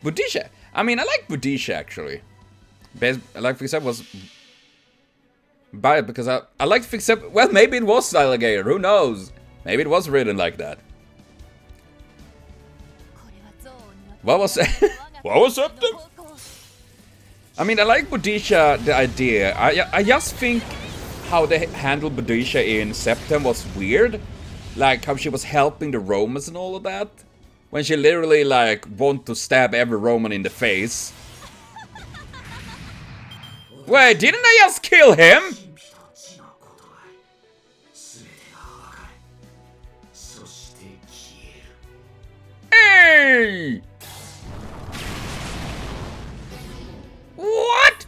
Budisha. I mean, I like Budisha actually. I like Fixep was bad because I like Fixep. Well, maybe it was Alligator. Who knows? Maybe it was written like that. What was what was Septem? I mean, I like Budisha, the idea. I just think how they handled Budisha in Septem was weird. Like how she was helping the Romans and all of that. When she literally like want to stab every Roman in the face. Wait, didn't I just kill him? Hey! What?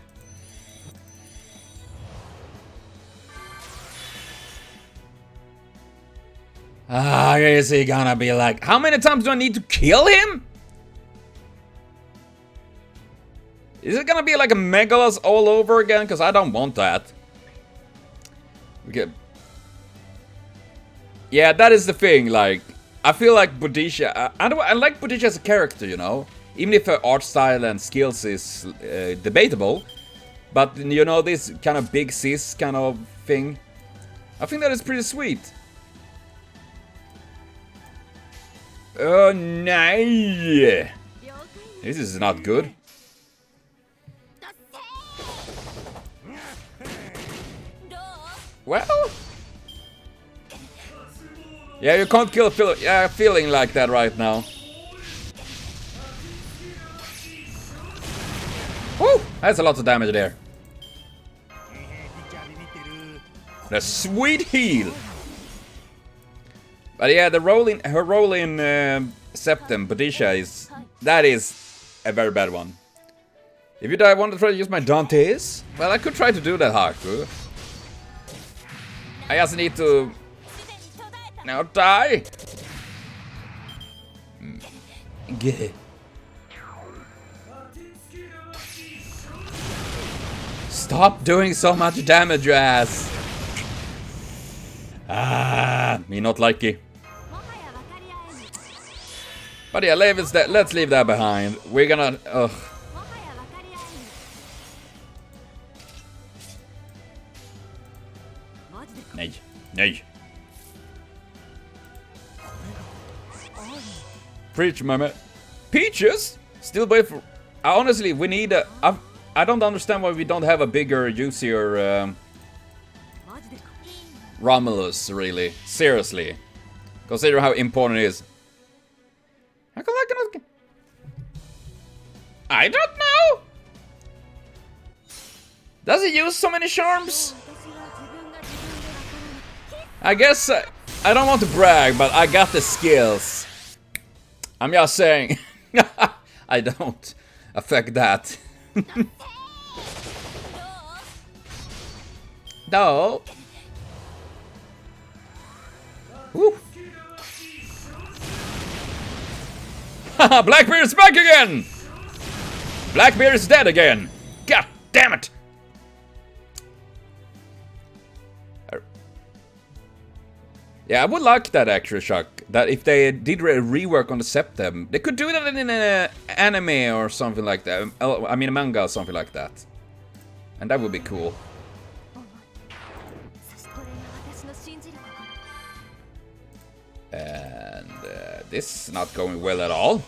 Ah, is he gonna be like, how many times do I need to kill him? Is it gonna be like a Megalos all over again? Because I don't want that. Okay. Yeah, that is the thing, like, I feel like Budisha, I like Budisha as a character, you know? Even if her art style and skills is debatable. But, you know, this kind of big sis kind of thing. I think that is pretty sweet. Oh, no! This is not good. Well... Yeah, you can't kill a feeling like that right now. Woo! That's a lot of damage there. The sweet heal! But yeah, her role in Septem, Budisha, that is a very bad one. If you die, I want to try to use my Dantes? Well, I could try to do that, Haku. I just need to... Now die! Good. Stop doing so much damage, you ass! Ah, me not likey. But yeah, let's leave that behind. We're gonna... Ugh. Nej. Nej. Preach, mama. Peaches? Still wait for... honestly, we need a... I don't understand why we don't have a bigger, juicier... Romulus, really. Seriously. Consider how important it is. How come I cannot get... I don't know! Does he use so many charms? I guess I don't want to brag, but I got the skills. I'm just saying. I don't affect that. No. Woo. Haha, Blackbeard's back again! Blackbeard is dead again! God damn it! Yeah, I would like that actually, Chuck. That if they did rework on the Septem, they could do that in an anime or something like that. I mean a manga or something like that. And that would be cool. And this is not going well at all.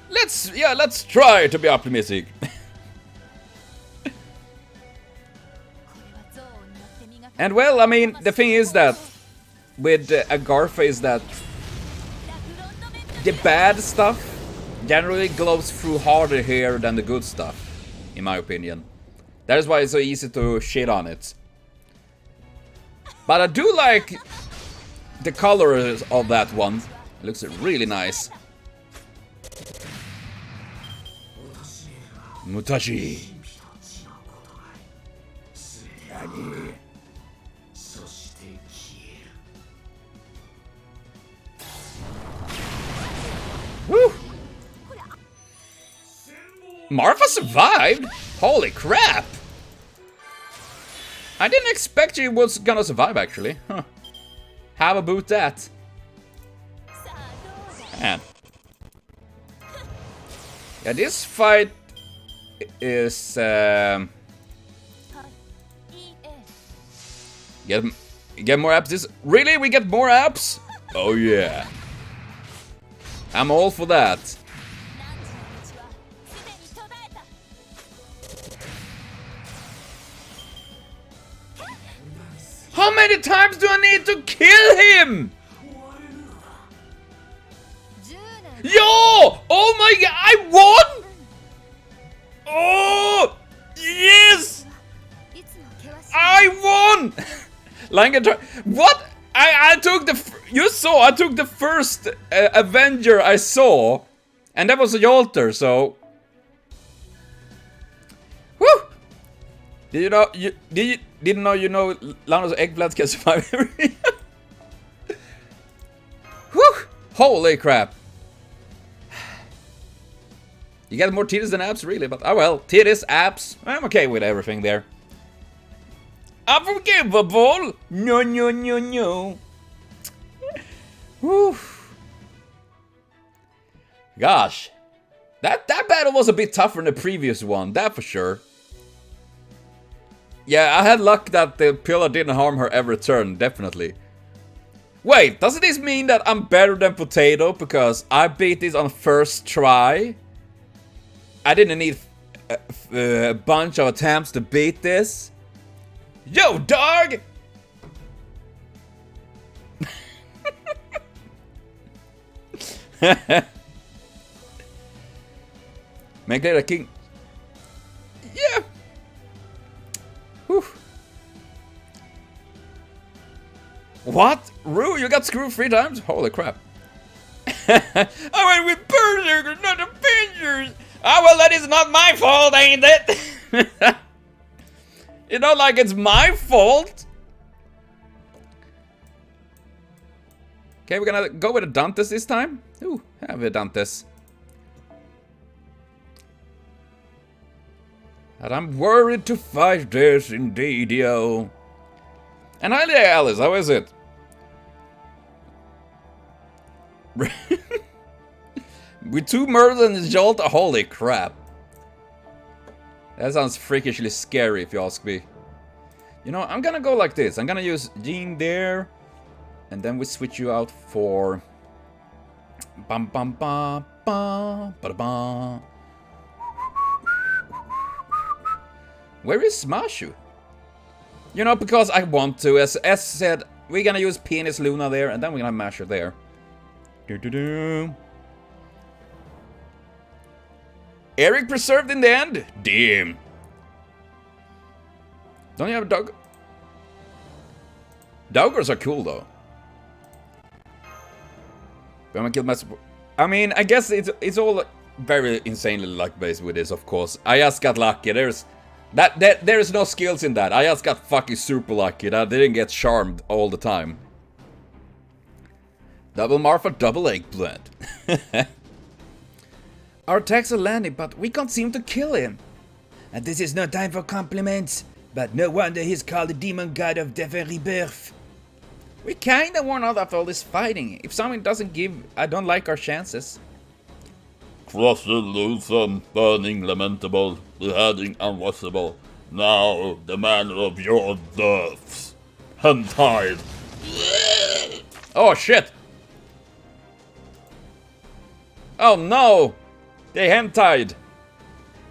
Let's try to be optimistic. And well, I mean, the thing is that with Agartha is that the bad stuff generally glows through harder here than the good stuff, in my opinion. That is why it's so easy to shit on it. But I do like the colors of that one. It looks really nice. Mutashi. Woo! Marfa survived? Holy crap! I didn't expect she was gonna survive actually. Huh. How about that? Man. Yeah, this fight is get more apps. This really, we get more apps? Oh yeah, I'm all for that. How many times do I need to kill him? Yo! Oh my god, I won! Oh! Yes! I won! What? I took the... You saw, I took the first Avenger I saw. And that was a Yolter, so... Woo! Did you know... Didn't know you know Lano's eggplant can survive everything? Whew! Holy crap! You get more titties than abs, really, but oh well, titties, abs, I'm okay with everything there. Unforgivable! No, no, no, no. Whew. Gosh, that battle was a bit tougher than the previous one, that for sure. Yeah, I had luck that the pillar didn't harm her every turn, definitely. Wait, doesn't this mean that I'm better than Potato because I beat this on first try? I didn't need a bunch of attempts to beat this. Yo, dog! Make that a king. Yeah. Whew. What? Rue, you got screwed 3 times? Holy crap. I went with Berserkers, not Avengers! Oh, well, that is not my fault, ain't it? You know, like it's my fault. Okay, we're gonna go with a Dantes this time. Ooh, have a Dantes. And I'm worried to fight this indeed, yo. And hi there, Alice, how is it? With 2 murders and a jolt, holy crap. That sounds freakishly scary if you ask me. You know, I'm gonna go like this. I'm gonna use Jean there. And then we switch you out for... Bum bum bum bum ba bum. Where is Smashu? You know, because I want to. As said, we're gonna use Penis Luna there, and then we're gonna mash her there. Eric preserved in the end? Damn. Don't you have a dog? Doggers are cool though. But I'm gonna kill my support. I mean, I guess it's all very insanely luck-based with this, of course. I just got lucky. There's no skills in that. I just got fucking super lucky that I didn't get charmed all the time. Double Marfa, double eggplant. Our attacks are landing, but we can't seem to kill him. And this is no time for compliments, but no wonder he's called the demon god of death and rebirth. We kinda worn out after all this fighting. If someone doesn't give, I don't like our chances. Crushed, loathsome, burning, lamentable, beheading, unwashable. Now, the manner of your deaths. Hentai. Oh shit! Oh no! They hentai.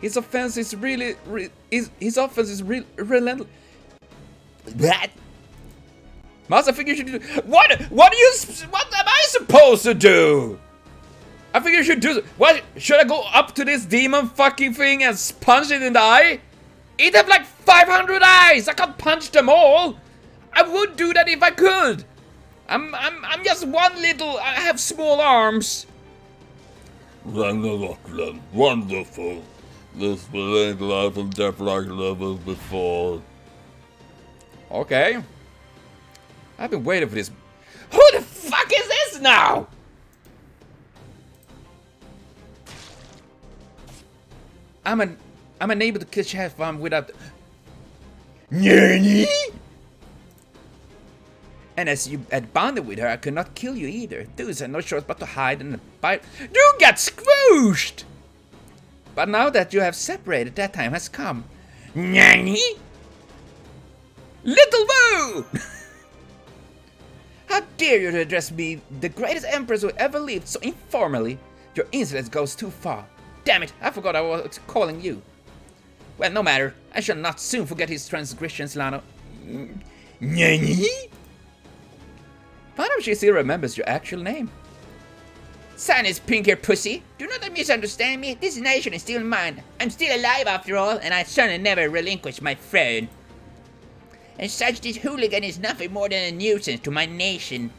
His offense is really, his offense is relentless. That. Mas, I think you should do. What am I supposed to do? I think you should do. What? Should I go up to this demon fucking thing and punch it in the eye? It have like 500 eyes. I can't punch them all. I would do that if I could. I'm just one little. I have small arms. Ragnarok, wonderful. This will ain't life and death like never before. Okay. I've been waiting for this. Who the fuck is this now? I'm unable to catch half farm without. Nani? And as you had bonded with her, I could not kill you either. Those had no choice but to hide and bite. You got squooshed! But now that you have separated, that time has come. Nani? Little Boo! How dare you to address me, the greatest empress who ever lived, so informally? Your insolence goes too far. Damn it, I forgot I was calling you. Well, no matter. I shall not soon forget his transgressions, Lano. Nani? Find out if she still remembers your actual name. Son is pink hair pussy. Do not misunderstand me. This nation is still mine. I'm still alive after all, and I certainly never relinquish my throne. As such, this hooligan is nothing more than a nuisance to my nation.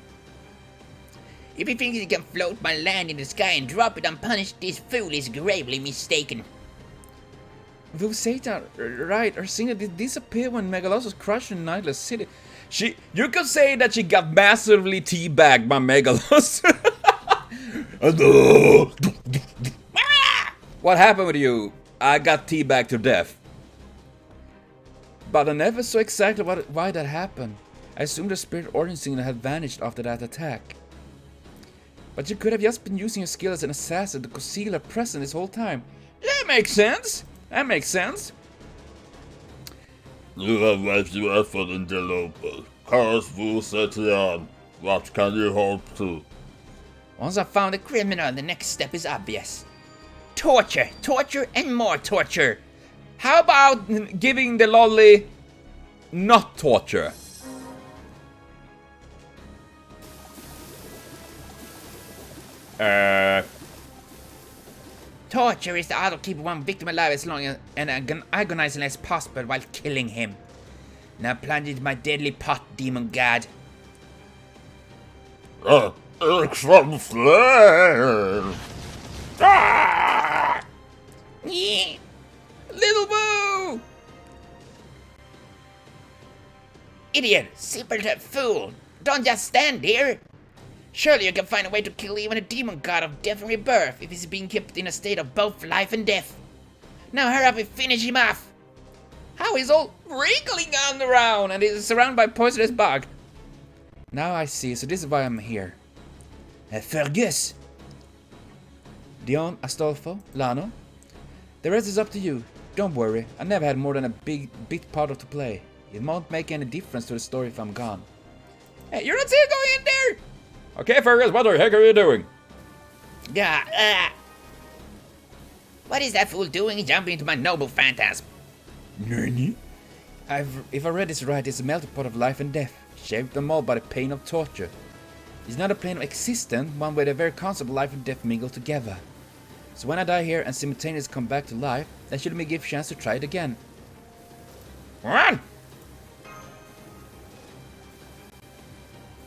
If he thinks he can float my land in the sky and drop it unpunished, this fool is gravely mistaken. Though Satan, right, her singer did disappear when Megalos was crushed in Nightless City. You could say that she got massively teabagged by Megalos. What happened with you? I got teabagged to death. But I never saw exactly why that happened. I assumed the spirit origin signal had vanished after that attack. But you could have just been using your skill as an assassin to conceal her presence this whole time. That makes sense. That makes sense. You have wasted your effort in the local. Cars will set on. What can you hope to? Once I've found a criminal, the next step is obvious. Torture, torture, and more torture. How about giving the lolly not torture? Torture is the art of keeping one victim alive as long and agonizing as possible while killing him. Now plunge into my deadly pot, demon god. It's from flame! Ah! Yeah. Little Boo! Idiot! Simpleton fool! Don't just stand here! Surely you can find a way to kill even a demon god of death and rebirth if he's being kept in a state of both life and death. Now hurry up and finish him off! How he's all wriggling on around and is surrounded by poisonous bug. Now I see, so this is why I'm here. Fergus! Dion, Astolfo, Lano. The rest is up to you. Don't worry, I never had more than a big part of to play. It won't make any difference to the story if I'm gone. Hey, you're not still going in there! Okay, Fergus, what the heck are you doing? What is that fool doing jumping into my noble phantasm? Nani? If I read this right, it's a melting pot of life and death, shaped and molded by the pain of torture. It's not a plane of existence, one where the very concept of life and death mingle together. So when I die here and simultaneously come back to life, then should me give a chance to try it again. Run!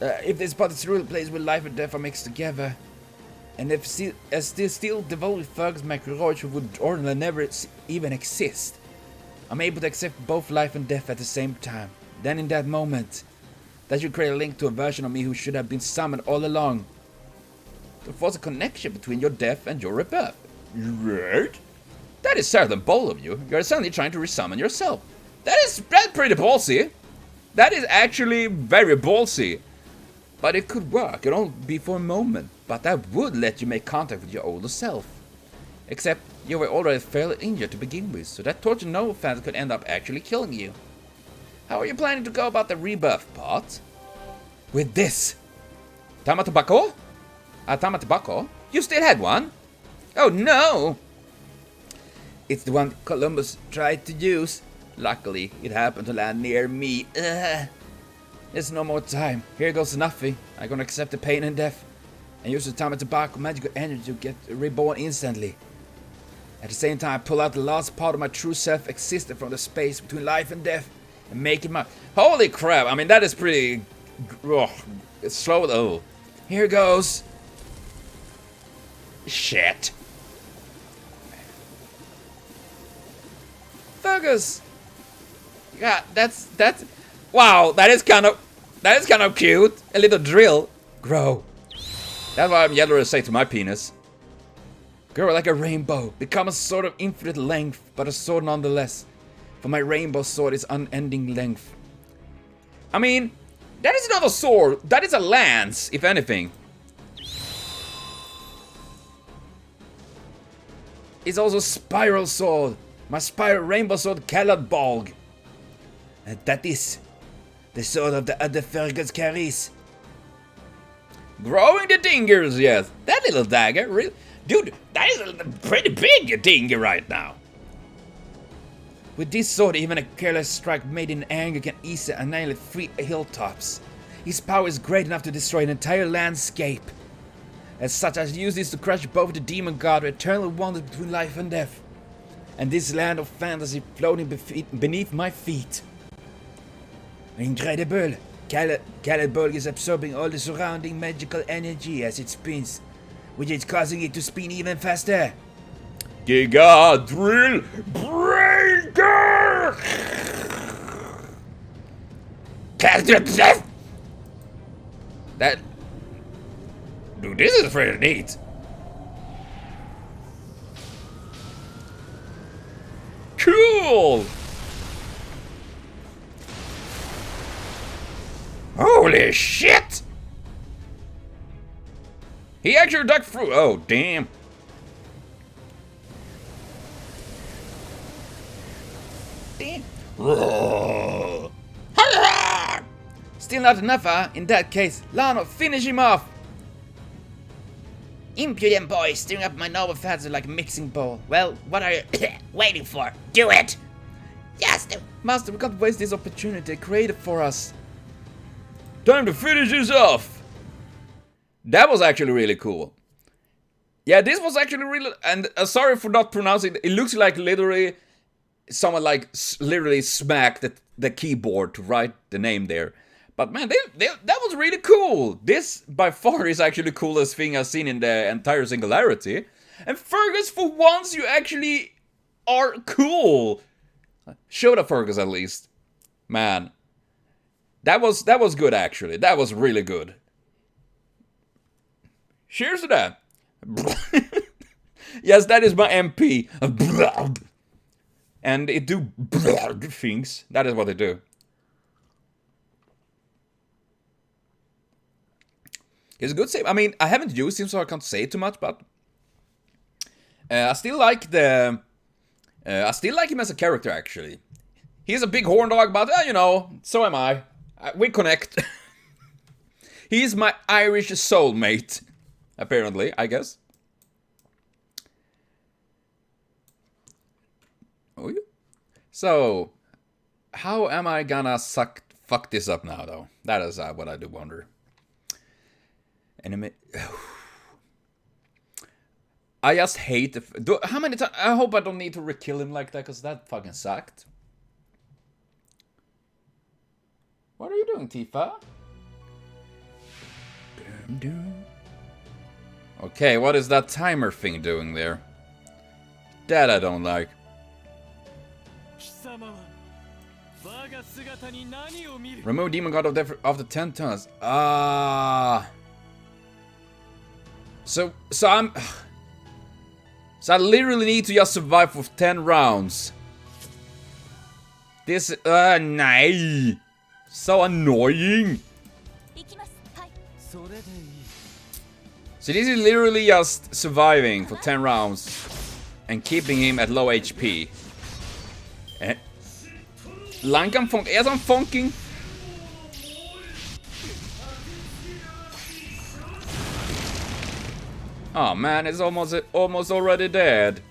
If this pot is a real place where life and death are mixed together, and if still devoted Fergus McElroy who would ordinarily never even exist, I'm able to accept both life and death at the same time. Then in that moment, that should create a link to a version of me who should have been summoned all along. To force a connection between your death and your rebirth. Right? That is certainly bold of you. You're suddenly trying to resummon yourself. That's pretty ballsy. That is actually very ballsy. But it could work. It only be for a moment. But that would let you make contact with your older self. Except you were already fairly injured to begin with, so that torture no offense could end up actually killing you. How are you planning to go about the rebirth part? With this. Tama tobacco? Tama tobacco? You still had one? Oh no! It's the one Columbus tried to use. Luckily, it happened to land near me. There's no more time. Here goes nothing. I'm gonna accept the pain and death, and use the Tama tobacco magical energy to get reborn instantly. At the same time, I pull out the last part of my true self existed from the space between life and death, and make it my... Holy crap, I mean that is pretty... it's slow though. Here goes. Shit. Fergus! Yeah, that's... Wow, that is kind of cute. A little drill. Grow. That's what I'm yelling to say to my penis. Grow like a rainbow. Become a sword of infinite length, but a sword nonetheless. For my rainbow sword is unending length. I mean, that is not a sword. That is a lance, if anything. It's also spiral sword. My spiral rainbow sword cannot bulg. And that is the sword of the other Fergus carries. Growing the dingers, yes. That little dagger, really. Dude, that is a pretty big dinger right now. With this sword, even a careless strike made in anger can easily annihilate 3 hilltops. His power is great enough to destroy an entire landscape. As such, I use this to crush both the demon god who eternally wanders between life and death, and this land of fantasy floating beneath my feet. Incredible! Caliburg is absorbing all the surrounding magical energy as it spins, which is causing it to spin even faster. Giga Drill Breaker! That... Dude, this is pretty neat. Cool! Holy shit! He actually ducked through. Oh, damn. Damn. Still not enough, huh? In that case, Lano, finish him off! Impudent boy, stirring up my noble fancy like a mixing bowl. Well, what are you waiting for? Do it! Yes, do. Master, we can't waste this opportunity created for us. Time to finish this off! That was actually really cool. Yeah, this was actually really... And sorry for not pronouncing it. It looks like literally... Someone like literally smacked the keyboard to write the name there. But man, that was really cool. This, by far, is actually the coolest thing I've seen in the entire Singularity. And Fergus, for once, you actually are cool. Show the Fergus, at least. Man. That was good, actually. That was really good. Cheers to that. Yes, that is my MP. And it do things. That is what they do. He's a good save. I mean, I haven't used him, so I can't say too much, but I still like the. I still like him as a character, actually. He's a big horn dog, but you know, so am I. We connect. He's my Irish soulmate, apparently, I guess. Oh, yeah. So, how am I gonna fuck this up now, though? That is what I do wonder. Enemy. I just hate the. How many times? I hope I don't need to re-kill him like that, because that fucking sucked. What are you doing, Tifa? Okay, what is that timer thing doing there? That I don't like. Remove demon god of death after 10 turns. Ah. So I literally need to just survive for 10 rounds. This, nej. So annoying. So this is literally just surviving for 10 rounds and keeping him at low HP. Lankan funk, är han funking? Oh man, it's almost already dead.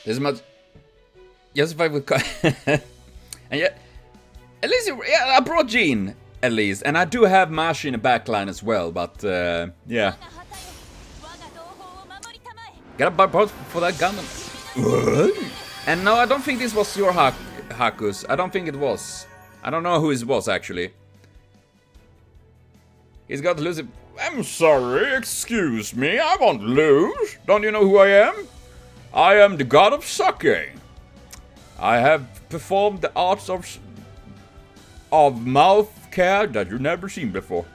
This much. Yes, if I would. And yet, at least I brought Jean at least, and I do have Mashi in the backline as well. But yeah, gotta buy both for that gun. And no, I don't think this was your Hakus. I don't think it was. I don't know who it was actually. He's got to lose it. I'm sorry, excuse me, I won't lose. Don't you know who I am? I am the god of sucking. I have performed the arts of mouth care that you've never seen before.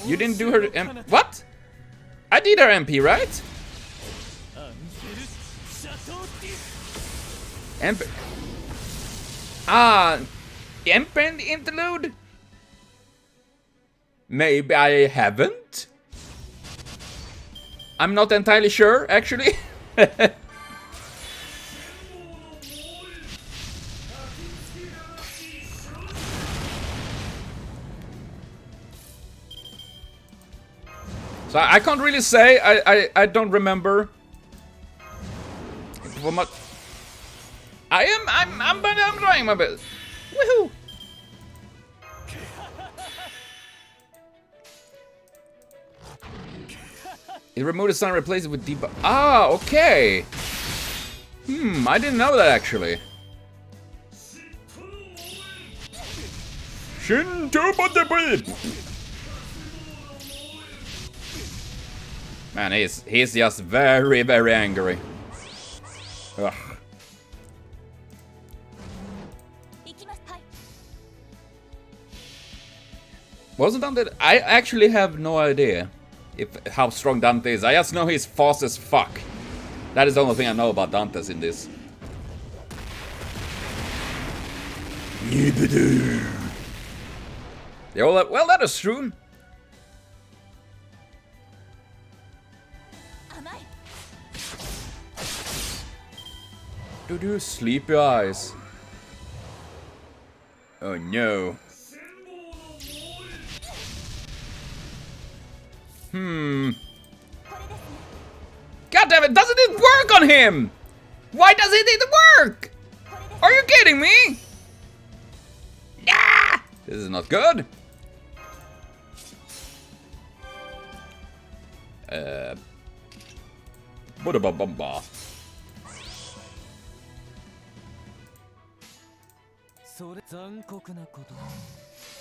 You didn't do her what? I did her MP, right? MP interlude? Maybe I haven't? I'm not entirely sure, actually. So I can't really say. I don't remember. I'm trying my best. Woohoo! It removed the sun and replaced it with debuff. Ah, okay. I didn't know that actually. Man, he's just very, very angry. Ugh. Wasn't Dante? I actually have no idea how strong Dante is. I just know he's fast as fuck. That is the only thing I know about Dante's in this. They're all like, well, that is true. Do sleepy eyes. Oh no. God damn it, doesn't it work on him? Why doesn't it work? Are you kidding me? Ah! This is not good. Ba-da-ba-ba-ba.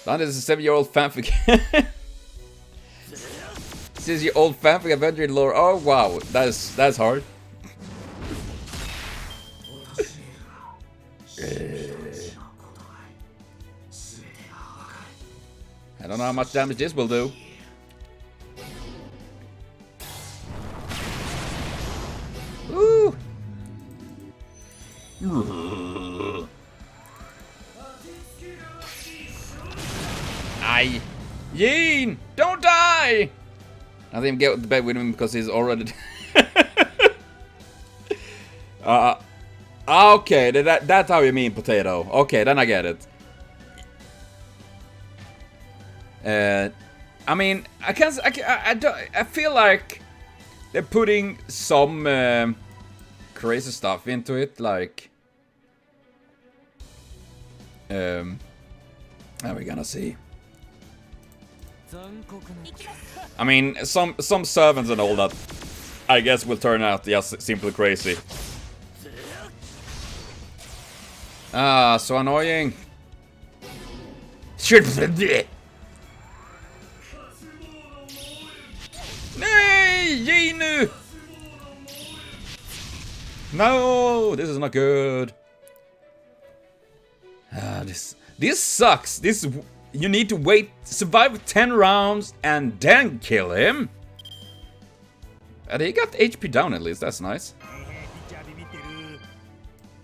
That is a 7-year-old fanfic. This is your old fanfic adventure in lore. Oh wow, that's hard. I don't know how much damage this will do. Woo! Aye. Yeen! Don't die! I think get the bed with him because he's already. Okay, that's how you mean potato. Okay, then I get it. I mean, I feel like they're putting some crazy stuff into it, like how are we gonna see? I mean, some servants and all that, I guess, will turn out just simply crazy. Ah, so annoying. Nej, Genu! No, this is not good. Ah, this sucks. You need to wait, survive 10 rounds, and then kill him. And he got HP down at least. That's nice.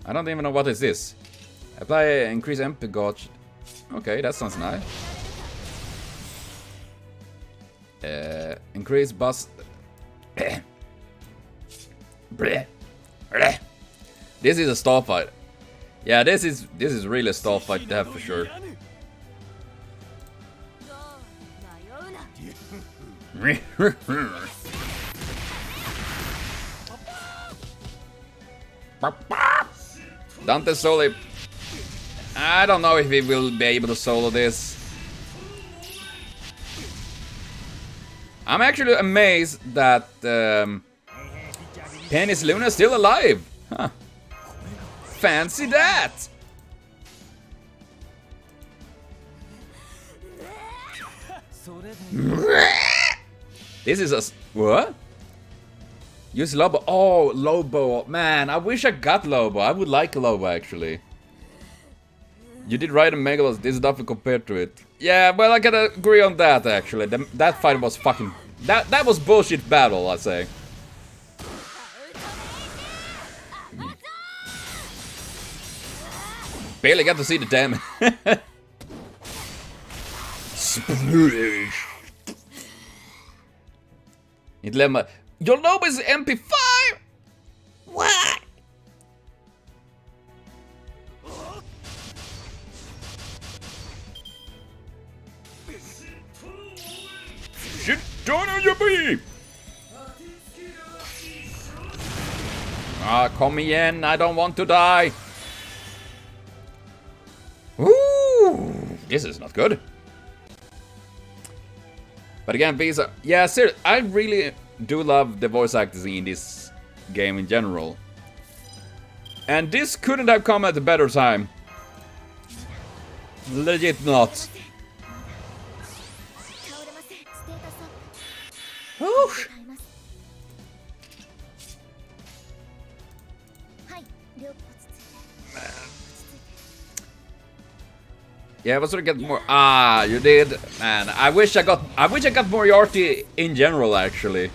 I don't even know what is this. Apply increase MP gauge. Okay, that sounds nice. Increase bus. This is a stall fight. Yeah, this is really a stall fight to have for sure. Dante solo. I don't know if he will be able to solo this. I'm actually amazed that Penis Luna is still alive. Huh. Fancy that! This is a... What? Use Lobo. Oh, Lobo. Man, I wish I got Lobo. I would like Lobo, actually. You did right in Megalos. This is nothing compared to it. Yeah, well, I gotta agree on that, actually. That fight was fucking... That was bullshit battle, I'd say. Barely got to see the damage. Splash. It let my... Your Lobo is MP5! What? Shit, down on your beam! Ah, come again, I don't want to die. Ooh, this is not good. But again, Visa, yeah, seriously, I really do love the voice acting in this game in general. And this couldn't have come at a better time. Legit not. Oof. Yeah, but sort of get more. Ah, you did, man. I wish I got Moriarty in general. Actually,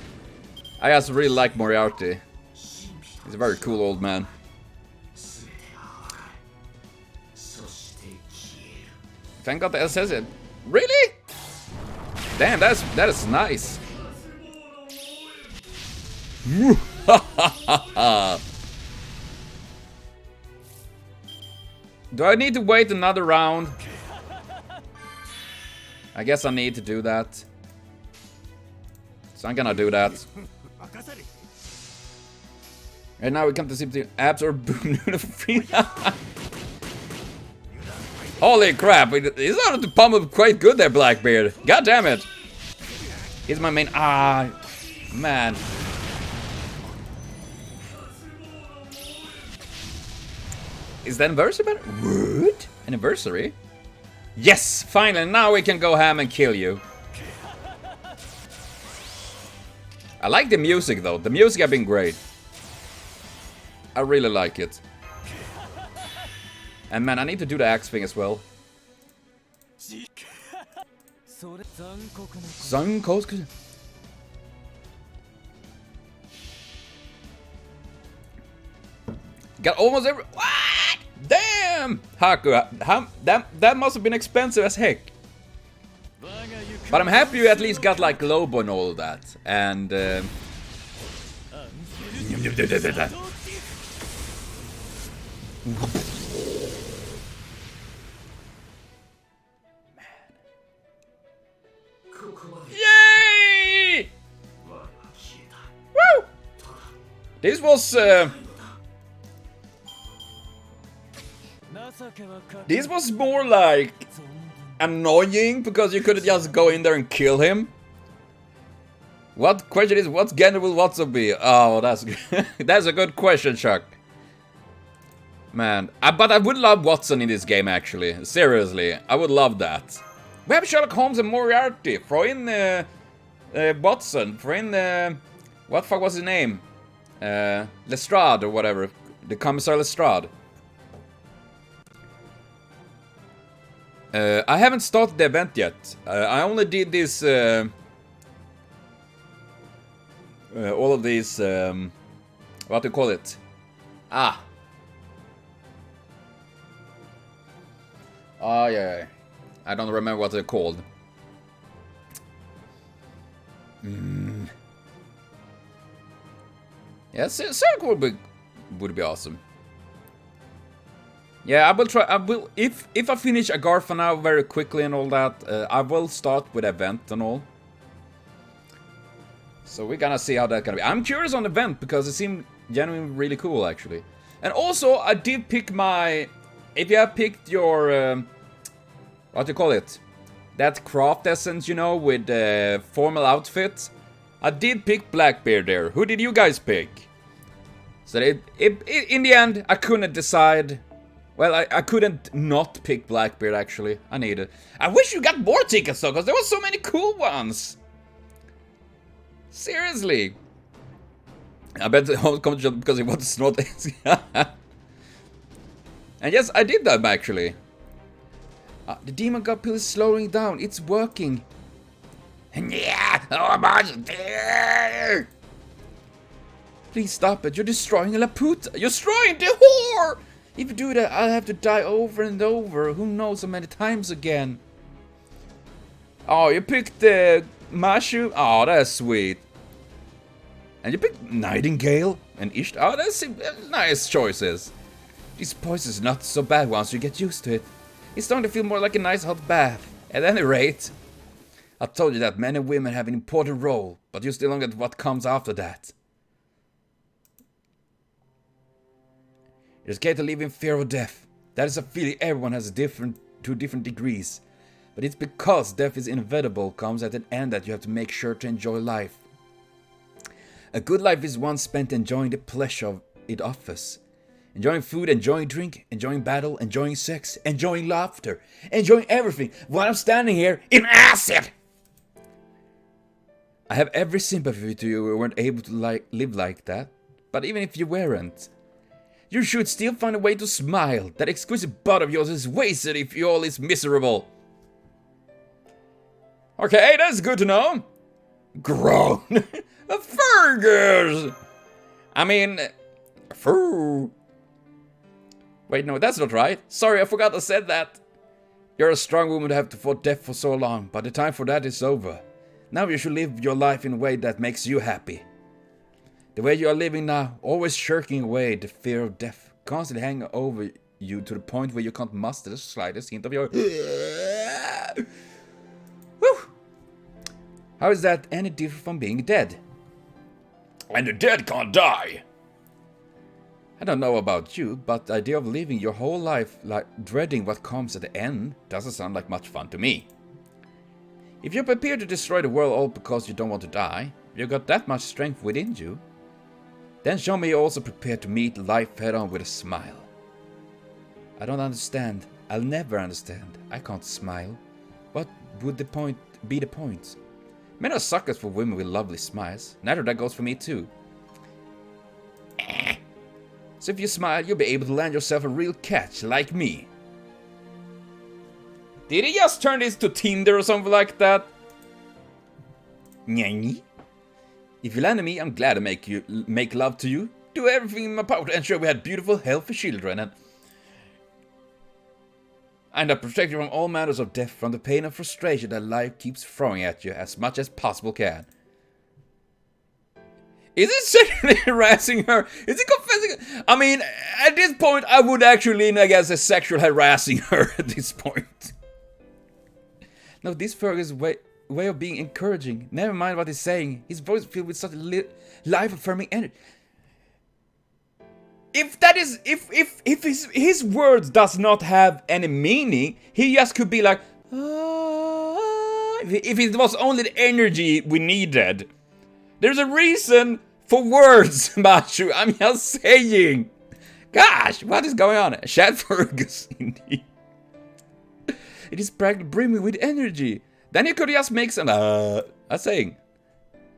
I just really like Moriarty. He's a very cool old man. Thank God that says it. Really? Damn, that is nice. Do I need to wait another round? I guess I need to do that. So I'm gonna do that. And now we come to see the abs or boom free. Holy crap, he started to pummel quite good there, Blackbeard. God damn it. He's my main. Ah, man. Is the anniversary better? What? Anniversary? Yes! Finally, now we can go ham and kill you. I like the music though. The music have been great. I really like it. And man, I need to do the axe thing as well. Got almost every... What? Damn! Haku, that must have been expensive as heck. But I'm happy you at least got like Lobo and all that. And... This was more like annoying because you couldn't just go in there and kill him. What question is, what gender will Watson be? Oh, that's that's a good question, Chuck. Man, but I would love Watson in this game, actually. Seriously, I would love that. We have Sherlock Holmes and Moriarty. Throw in Watson. Throw in what the fuck was his name? Lestrade or whatever. The Commissar Lestrade. I haven't started the event yet. I only did this. All of these. What do you call it? Oh, yeah. I don't remember what they're called. Yeah, Circle would be awesome. Yeah, I will try. I will if I finish Agartha now very quickly and all that. I will start with event and all. So we're gonna see how that's gonna be. I'm curious on event because it seemed genuinely really cool, actually. And also, I did pick my. If you have picked your, what do you call it? That craft essence, you know, with formal outfit. I did pick Blackbeard there. Who did you guys pick? So in the end, I couldn't decide. Well, I couldn't not pick Blackbeard, actually. I needed. I wish you got more tickets, though, because there were so many cool ones. Seriously. I bet the whole come just because he wants to snort. And yes, I did that actually. The demon god pill is slowing down. It's working. Yeah, please stop it. You're destroying a Laputa. You're destroying the whore. If you do that, I'll have to die over and over. Who knows how many times again. Oh, you picked the Mashu. Oh, that's sweet. And you picked Nightingale and Ish. Oh, that's nice choices. These poisons are not so bad once you get used to it. It's starting to feel more like a nice hot bath. At any rate, I told you that men and women have an important role, but you still don't get what comes after that. It's okay to live in fear of death. That is a feeling everyone has to different degrees. But it's because death is inevitable comes at an end that you have to make sure to enjoy life. A good life is one spent enjoying the pleasure it offers. Enjoying food, enjoying drink, enjoying battle, enjoying sex, enjoying laughter, enjoying everything while I'm standing here in acid! I have every sympathy to you who weren't able to live like that. But even if you weren't, you should still find a way to smile. That exquisite butt of yours is wasted if you all is miserable. Okay, that's good to know. Groan. Fergus! I mean, Fur. Wait, no, that's not right. Sorry, I forgot I said that. You're a strong woman to have to fought death for so long, but the time for that is over. Now you should live your life in a way that makes you happy. The way you are living now, always shirking away the fear of death, constantly hanging over you to the point where you can't muster the slightest hint of your... Whew. How is that any different from being dead? And the dead can't die! I don't know about you, but the idea of living your whole life like dreading what comes at the end doesn't sound like much fun to me. If you're prepared to destroy the world all because you don't want to die, you've got that much strength within you, then show me you're also prepared to meet life head on with a smile. I don't understand. I'll never understand. I can't smile. What would be the point? Men are suckers for women with lovely smiles. Neither that goes for me too. So if you smile, you'll be able to land yourself a real catch like me. Did he just turn this to Tinder or something like that? Nyanyi? If you land on me, I'm glad to make love to you. Do everything in my power to ensure we had beautiful, healthy children and I protect you from all manners of death, from the pain and frustration that life keeps throwing at you as much as possible can. Is it sexually harassing her? Is it confessing? I mean, at this point, I would actually lean against a sexual harassing her at this point. No, this Fergus' way of being encouraging. Never mind what he's saying. His voice filled with such life-affirming energy. if that is if his words does not have any meaning, he just could be like, if it was only the energy we needed. There's a reason for words, Machu. I'm just saying. Gosh, what is going on? Chad Fergus, indeed. It is practically brimming with energy. Then you could just make some I'm saying.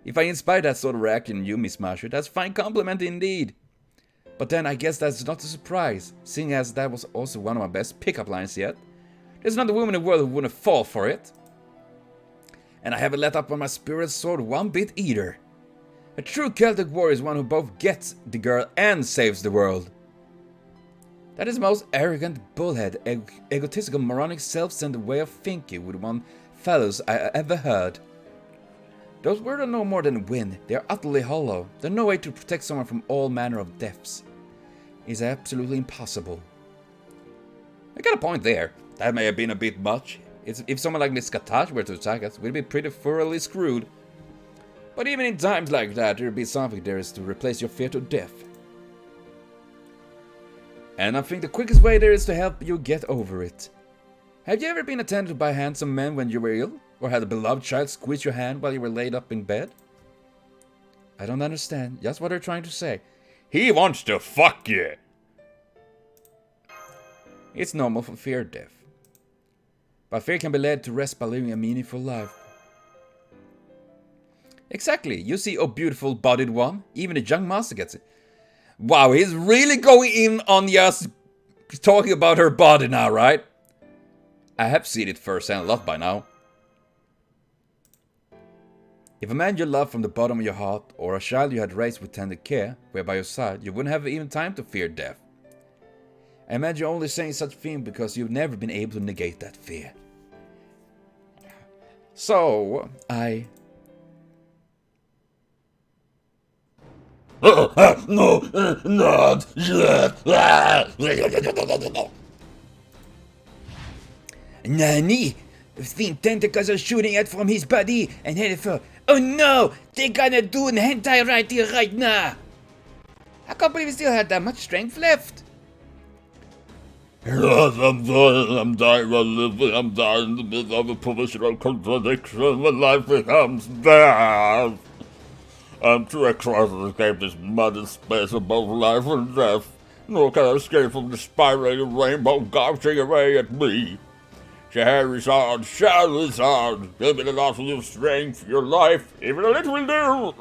If I inspire that sort of reaction in you, Miss Marsha, that's a fine compliment indeed. But then I guess that's not a surprise, seeing as that was also one of my best pickup lines yet. There's not a woman in the world who wouldn't fall for it. And I haven't let up on my spirit sword one bit either. A true Celtic warrior is one who both gets the girl and saves the world. That is the most arrogant, bullhead, egotistical, moronic, self-centered way of thinking with one fellows I ever heard. Those words are no more than wind. They are utterly hollow. There's no way to protect someone from all manner of deaths. It's absolutely impossible. I got a point there. That may have been a bit much. If someone like Miss Katash were to attack us, we'd be pretty thoroughly screwed. But even in times like that, there'd be something there is to replace your fear to death. And I think the quickest way there is to help you get over it. Have you ever been attended by handsome men when you were ill? Or had a beloved child squeeze your hand while you were laid up in bed? I don't understand. Just what they're trying to say. He wants to fuck you. It's normal for fear death. But fear can be led to rest by living a meaningful life. Exactly. You see, oh beautiful bodied one. Even the young master gets it. Wow, he's really going in on just talking about her body now, right? I have seen it firsthand a lot by now. If a man you love from the bottom of your heart, or a child you had raised with tender care, were by your side, you wouldn't have even time to fear death. I imagine you're only saying such a thing because you've never been able to negate that fear. So, No, not yet. Nani? Thin tentacles are shooting out from his body and headed for... Oh no! They're gonna do an hentai right here, right now! I can't believe he still had that much strength left. Yes, I'm dying while living, I'm dying in the midst of a provisional contradiction when life becomes death. I'm too excited to escape this muddy space above life and death, nor can I escape from the spiraling rainbow gouging away at me. Charizard, Charizard, give me the last of your strength, your life, even a little will do.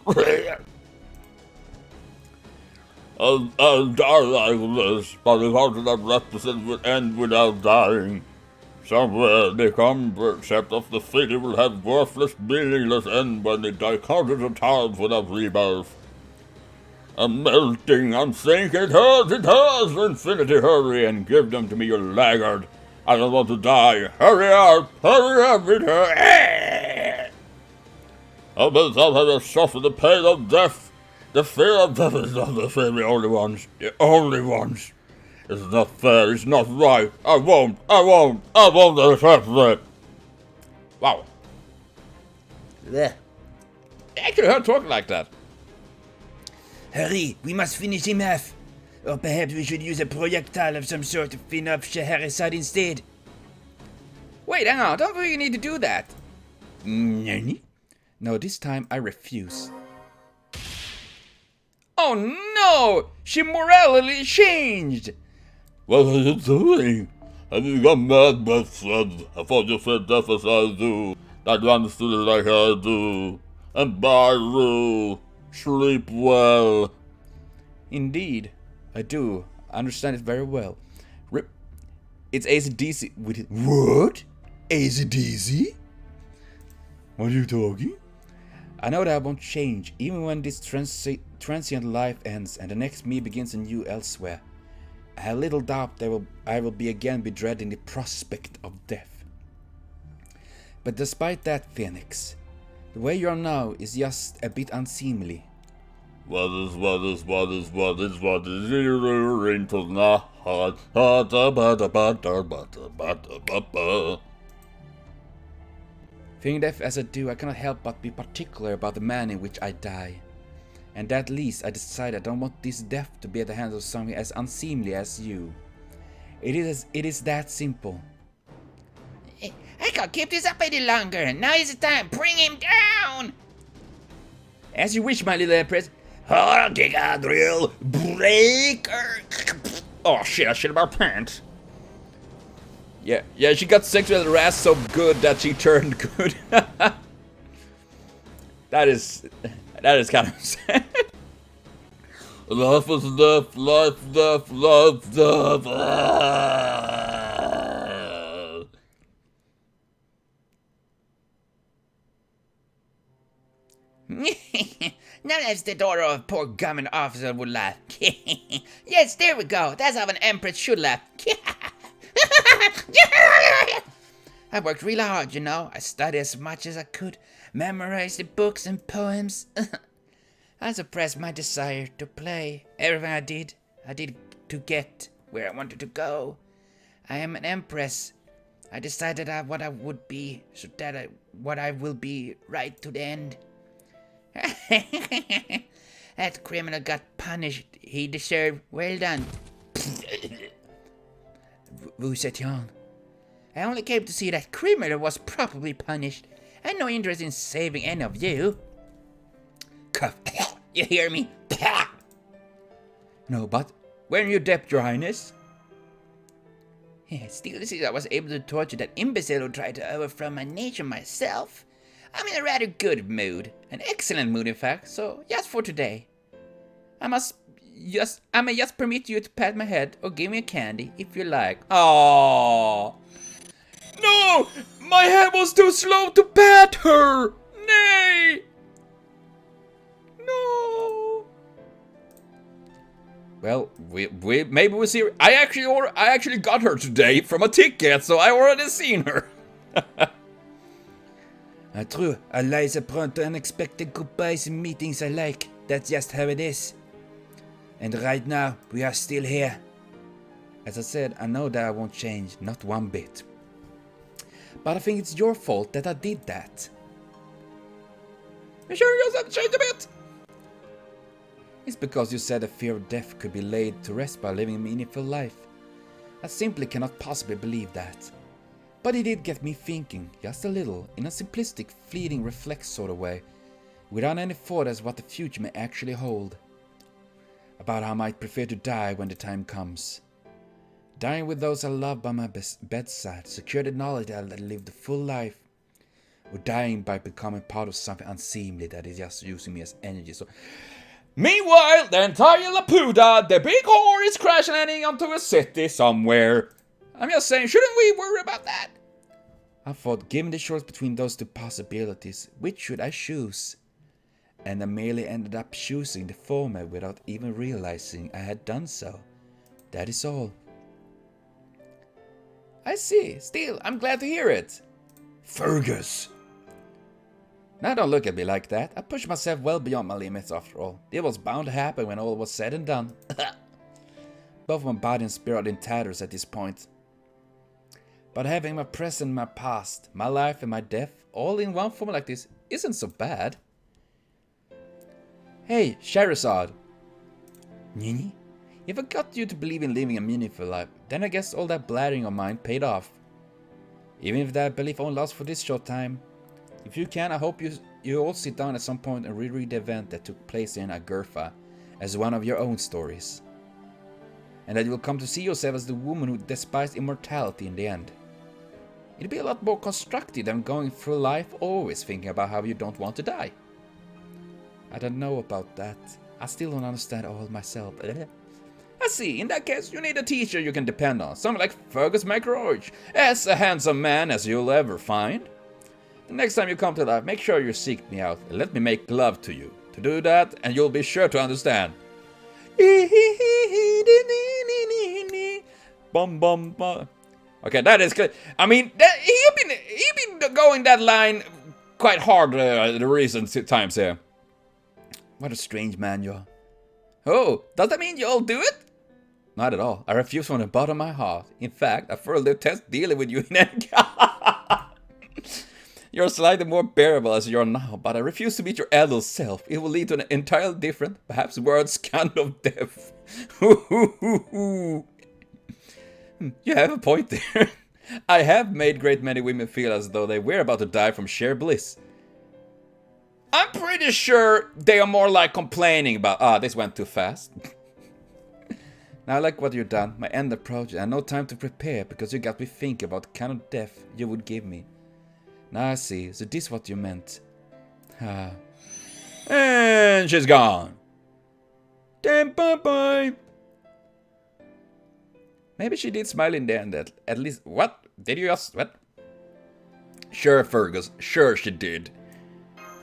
I'll die like this, but the continent represent would end without dying. Somewhere the concept of the city will have worthless, meaningless end when they die countless of times without rebirth. I'm melting, I'm sinking, it hurts, infinity hurry and give them to me, you laggard. I don't want to die, hurry up, it hurts. I bet I'll have to suffer the pain of death. The fear of death is not the fear the only ones. It's not fair, it's not right. I won't accept it. wow. Blech. I actually heard talk like that. Hurry, we must finish him off. Or perhaps we should use a projectile of some sort to fin off Scheherazade instead. Wait, hang on, don't think you need to do that. Nani? No, this time I refuse. Oh no! She morally changed! What are you doing? Have you gone mad, my friend? I thought you said death as I do. That you understood it like I do. And by rule, sleep well. Indeed, I do. I understand it very well. It's AC/DC with it. What? AC/DC? What are you talking? I know that I won't change, even when this transient life ends and the next me begins anew elsewhere. I have little doubt that I will be dreading the prospect of death. But despite that, Phoenix, the way you are now is just a bit unseemly. What is into the heart? Fearing death as I do, I cannot help but be particular about the manner in which I die. And at least I decided I don't want this death to be at the hands of something as unseemly as you. It is that simple. I can't keep this up any longer. Now is the time. Bring him down. As you wish, my little empress. Gigadrill breaker. Oh shit, I shit my pants. Yeah, she got sexually harassed so good that she turned good. That is kind of sad. Life is death, life, death, life, death. Now that's the daughter of a poor government officer would laugh. Yes, there we go. That's how an empress should laugh. I worked really hard, you know. I studied as much as I could, memorized the books and poems. I suppressed my desire to play. Everything I did to get where I wanted to go. I am an empress. I decided what I would be, so that what I will be right to the end. That criminal got punished. He deserved. Well done. Vous êtes young. I only came to see that criminal was properly punished. I had no interest in saving any of you. Cough. You hear me? No, but when you debt, Your Highness. Yeah, still, this is I was able to torture that imbecile who tried to overthrow my nation myself. I'm in a rather good mood. An excellent mood, in fact, so just for today. I may just permit you to pat my head or give me a candy if you like. Aww. No! My head was too slow to pat her! Nay! No! Well, we maybe we'll see her. I actually got her today from a ticket, so I already seen her. True, I lies are prone to unexpected goodbyes and meetings I like. That's just how it is. And right now, we are still here. As I said, I know that I won't change, not one bit. But I think it's your fault that I did that. You sure you have to change a bit? It's because you said the fear of death could be laid to rest by living a meaningful life. I simply cannot possibly believe that. But it did get me thinking, just a little, in a simplistic, fleeting reflex sort of way, without any thought as what the future may actually hold. About how I might prefer to die when the time comes. Dying with those I love by my bedside, secure the knowledge that I lived a full life. Or dying by becoming part of something unseemly that is just using me as energy. So, meanwhile, the entire Laputa, the big whore, is crash landing onto a city somewhere. I'm just saying, shouldn't we worry about that? I thought, given the choice between those two possibilities, which should I choose? And I merely ended up choosing the former without even realizing I had done so. That is all. I see. Still, I'm glad to hear it. Fergus! Now don't look at me like that. I pushed myself well beyond my limits after all. It was bound to happen when all was said and done. Both my body and spirit are in tatters at this point. But having my present and my past, my life and my death, all in one form like this isn't so bad. Hey, Charizard. Nini? If I got you to believe in living a meaningful life, then I guess all that blathering of mine paid off. Even if that belief only lasts for this short time. If you can, I hope you all sit down at some point and reread the event that took place in Agartha as one of your own stories. And that you will come to see yourself as the woman who despised immortality in the end. It'd be a lot more constructive than going through life always thinking about how you don't want to die. I don't know about that. I still don't understand all myself. I see, in that case you need a teacher you can depend on, someone like Fergus McRoach, as a handsome man as you'll ever find. The next time you come to life, make sure you seek me out and let me make love to you. To do that, and you'll be sure to understand. Bum bum bum. Okay, that is good. I mean, he been going that line quite hard the recent times here. What a strange man you are. Oh, does that mean you all do it? Not at all. I refuse from the bottom of my heart. In fact, I thoroughly detest dealing with you in any You're slightly more bearable as you are now, but I refuse to meet your adult self. It will lead to an entirely different, perhaps worse kind of death. You have a point there. I have made great many women feel as though they were about to die from sheer bliss. I'm pretty sure they are more like complaining about, this went too fast. Now I like what you've done. My end approaches. I have no time to prepare because you got me thinking about the kind of death you would give me. Now I see. So this is what you meant. And she's gone. Then bye-bye. Maybe she did smile in there and that. At least, what? Did you just, what? Sure, Fergus. Sure she did.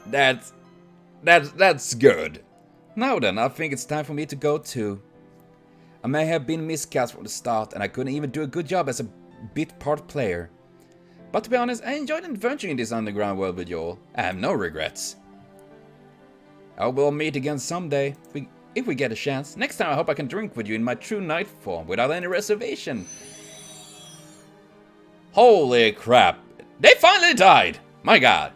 That's good. Now then, I think it's time for me to go too. I may have been miscast from the start, and I couldn't even do a good job as a bit part player. But to be honest, I enjoyed adventuring in this underground world with you all. I have no regrets. I hope we'll meet again someday, if we get a chance. Next time I hope I can drink with you in my true knight form, without any reservation. Holy crap. They finally died! My god.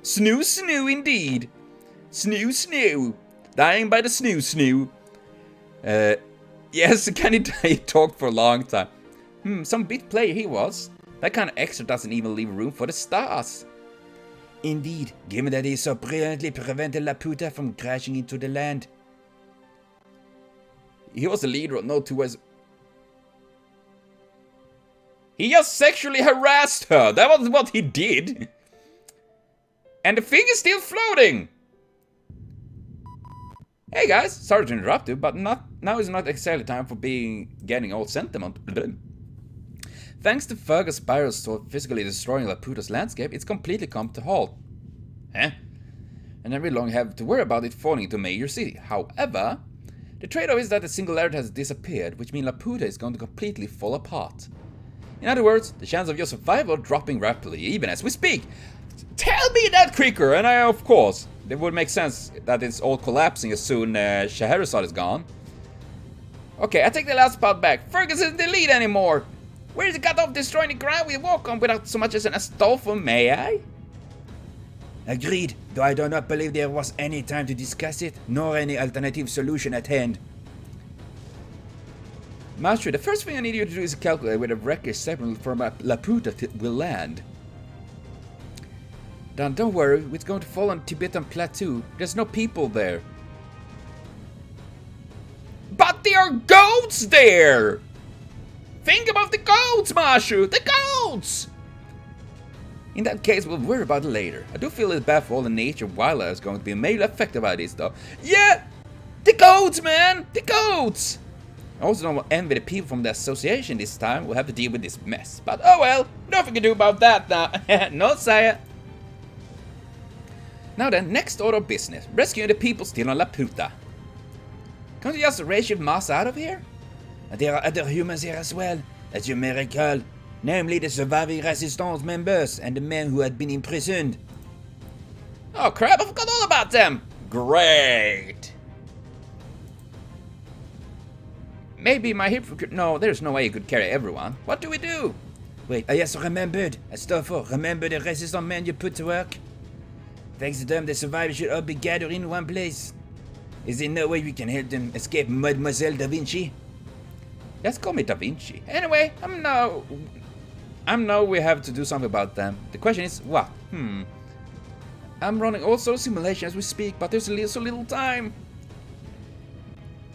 Snoo snoo indeed. Snoo snoo. Dying by the snoo snoo. Yes, he talked for a long time. Some bit player he was. That kind of extra doesn't even leave room for the stars. Indeed, given that he so brilliantly prevented Laputa from crashing into the land. He was the leader of No Two Ways. He just sexually harassed her. That was what he did. And the thing is still floating. Hey guys, sorry to interrupt you, but now is not exactly time for getting all sentimental. Thanks to Fergus' spiral sword physically destroying Laputa's landscape, it's completely come to halt. And I really don't have to worry about it falling into a major city. However, the trade-off is that the singularity has disappeared, which means Laputa is going to completely fall apart. In other words, the chance of your survival dropping rapidly, even as we speak. Tell me that quicker, and of course, it would make sense that it's all collapsing as soon as Scheherazade is gone. Okay, I take the last part back. Fergus isn't the lead anymore. Where's the cut off destroying the ground we walk on without so much as an Astolfo, may I? Agreed, though I do not believe there was any time to discuss it, nor any alternative solution at hand. Master, the first thing I need you to do is calculate where the wreckage segment from Laputa will land. Then don't worry, it's going to fall on Tibetan Plateau. There's no people there. But there are goats there! Think about the goats, Mashu! The goats! In that case, we'll worry about it later. I do feel it's bad for all the nature and wildlife is going to be mainly affected by this though. Yeah! The goats, man! The goats! I also don't envy the people from the association this time. We'll have to deal with this mess. But oh well, nothing to do about that now. No, sire. Now then, next order of business. Rescuing the people still on Laputa. Can't you just raise your mass out of here? There are other humans here as well, as you may recall. Namely the surviving Resistance members and the men who had been imprisoned. Oh crap, I forgot all about them! Great! Maybe my hip... No, there's no way you could carry everyone. What do we do? Wait, I just remembered. Astolfo, remember the Resistance men you put to work? Thanks to them, the survivors should all be gathered in one place. Is there no way we can help them escape Mademoiselle Da Vinci? Let's call me Da Vinci. Anyway, I know we have to do something about them. The question is, what? I'm running all sorts of simulations as we speak, but there's so little time.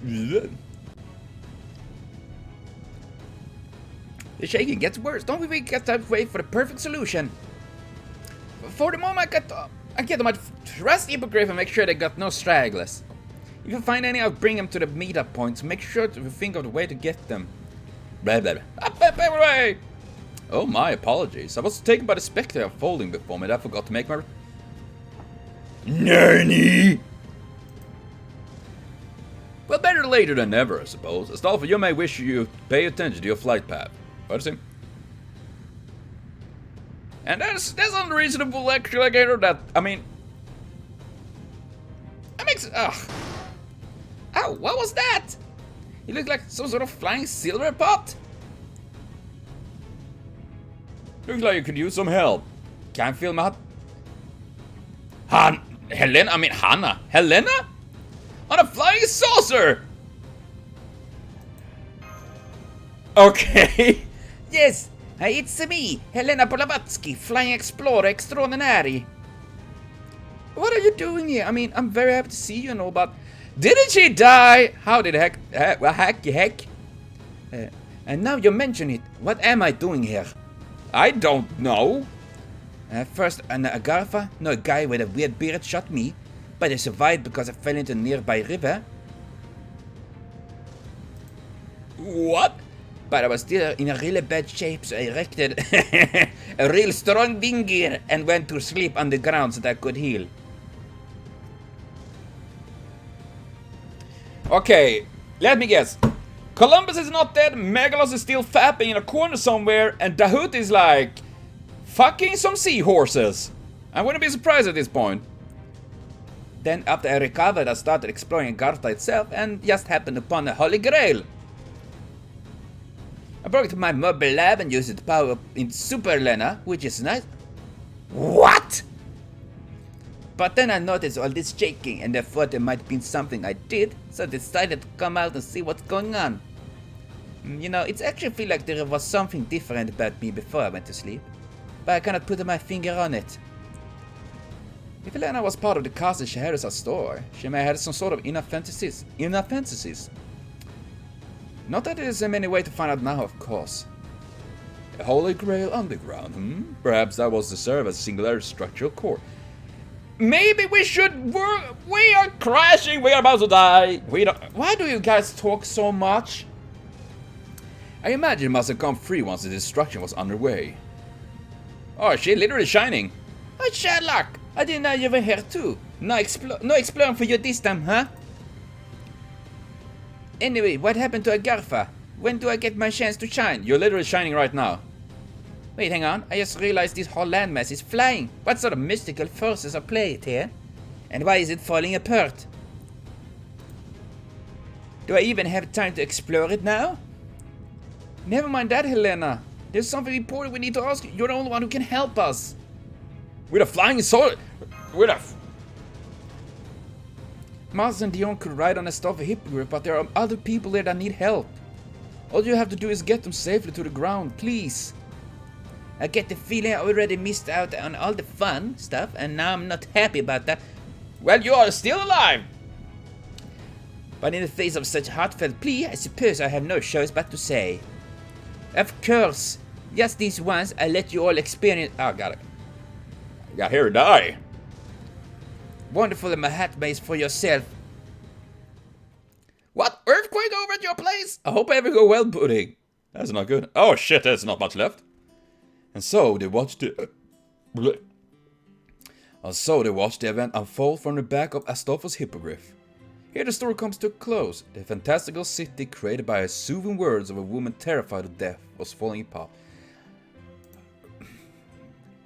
The shaking gets worse. Don't we get to wait for the perfect solution? For the moment, I get my trusty hippogriff and make sure they got no stragglers. If you find any, I'll bring them to the meetup points. Make sure to think of the way to get them. Blah blah blah. Oh my apologies. I was taken by the spectre unfolding before me. I forgot to make my... Nanny! Well, better later than never, I suppose. Astolfo, you may wish you pay attention to your flight path. What is it? And that's unreasonable, actually, Gator. That makes... Ugh. Ow, what was that? You look like some sort of flying silver pot. Looks like you could use some help. Can't feel my Helena? I mean Hannah. Helena? On a flying saucer! Okay. Yes, it's me, Helena Blavatsky, flying explorer extraordinary. What are you doing here? I mean, I'm very happy to see you and all, but didn't she die? How did heck? And now you mention it, what am I doing here? I don't know. First, an Agartha, no, a guy with a weird beard, shot me, but I survived because I fell into a nearby river. What? But I was still in a really bad shape, so I erected a real strong wing gear and went to sleep on the ground so that I could heal. Okay, let me guess. Columbus is not dead, Megalos is still fapping in a corner somewhere, and Dahut is like fucking some seahorses. I wouldn't be surprised at this point. Then after I recovered, I started exploring Agartha itself and just happened upon a holy grail. I brought it to my mobile lab and used it to power up into Super Helena, which is nice. What? But then I noticed all this shaking and I thought it might have been something I did, so I decided to come out and see what's going on. You know, it actually feels like there was something different about me before I went to sleep, but I cannot put my finger on it. If Helena was part of the cast in Scheherazad's story, she may have had some sort of inner fantasies. Not that there is many ways to find out now, of course. A holy grail underground, Perhaps that was to serve as a singularity structural core. Maybe we should work. We are crashing. We are about to die. Why do you guys talk so much? I imagine it must have come free once the destruction was underway. Oh, she's literally shining. Oh, Sherlock! I didn't know you were here too. No exploring for you this time, huh? Anyway, what happened to Agartha? When do I get my chance to shine? You're literally shining right now. Wait, hang on. I just realized this whole landmass is flying. What sort of mystical forces are played here? And why is it falling apart? Do I even have time to explore it now? Never mind that, Helena. There's something important we need to ask you. You're the only one who can help us. With a flying sword. Mars and Dion could ride on a stuffy hippogriff, but there are other people there that need help. All you have to do is get them safely to the ground, please. I get the feeling I already missed out on all the fun stuff, and now I'm not happy about that. Well, you are still alive! But in the face of such heartfelt plea, I suppose I have no choice but to say. Of course, just this once, I let you all experience. Oh, got it. I got here to die. Wonderful in my hat base for yourself. What? Earthquake over at your place? I hope everything go well, pudding. That's not good. Oh shit, there's not much left. And so they watched the event unfold from the back of Astolfo's hippogriff. Here the story comes to a close. The fantastical city created by the soothing words of a woman terrified of death was falling apart.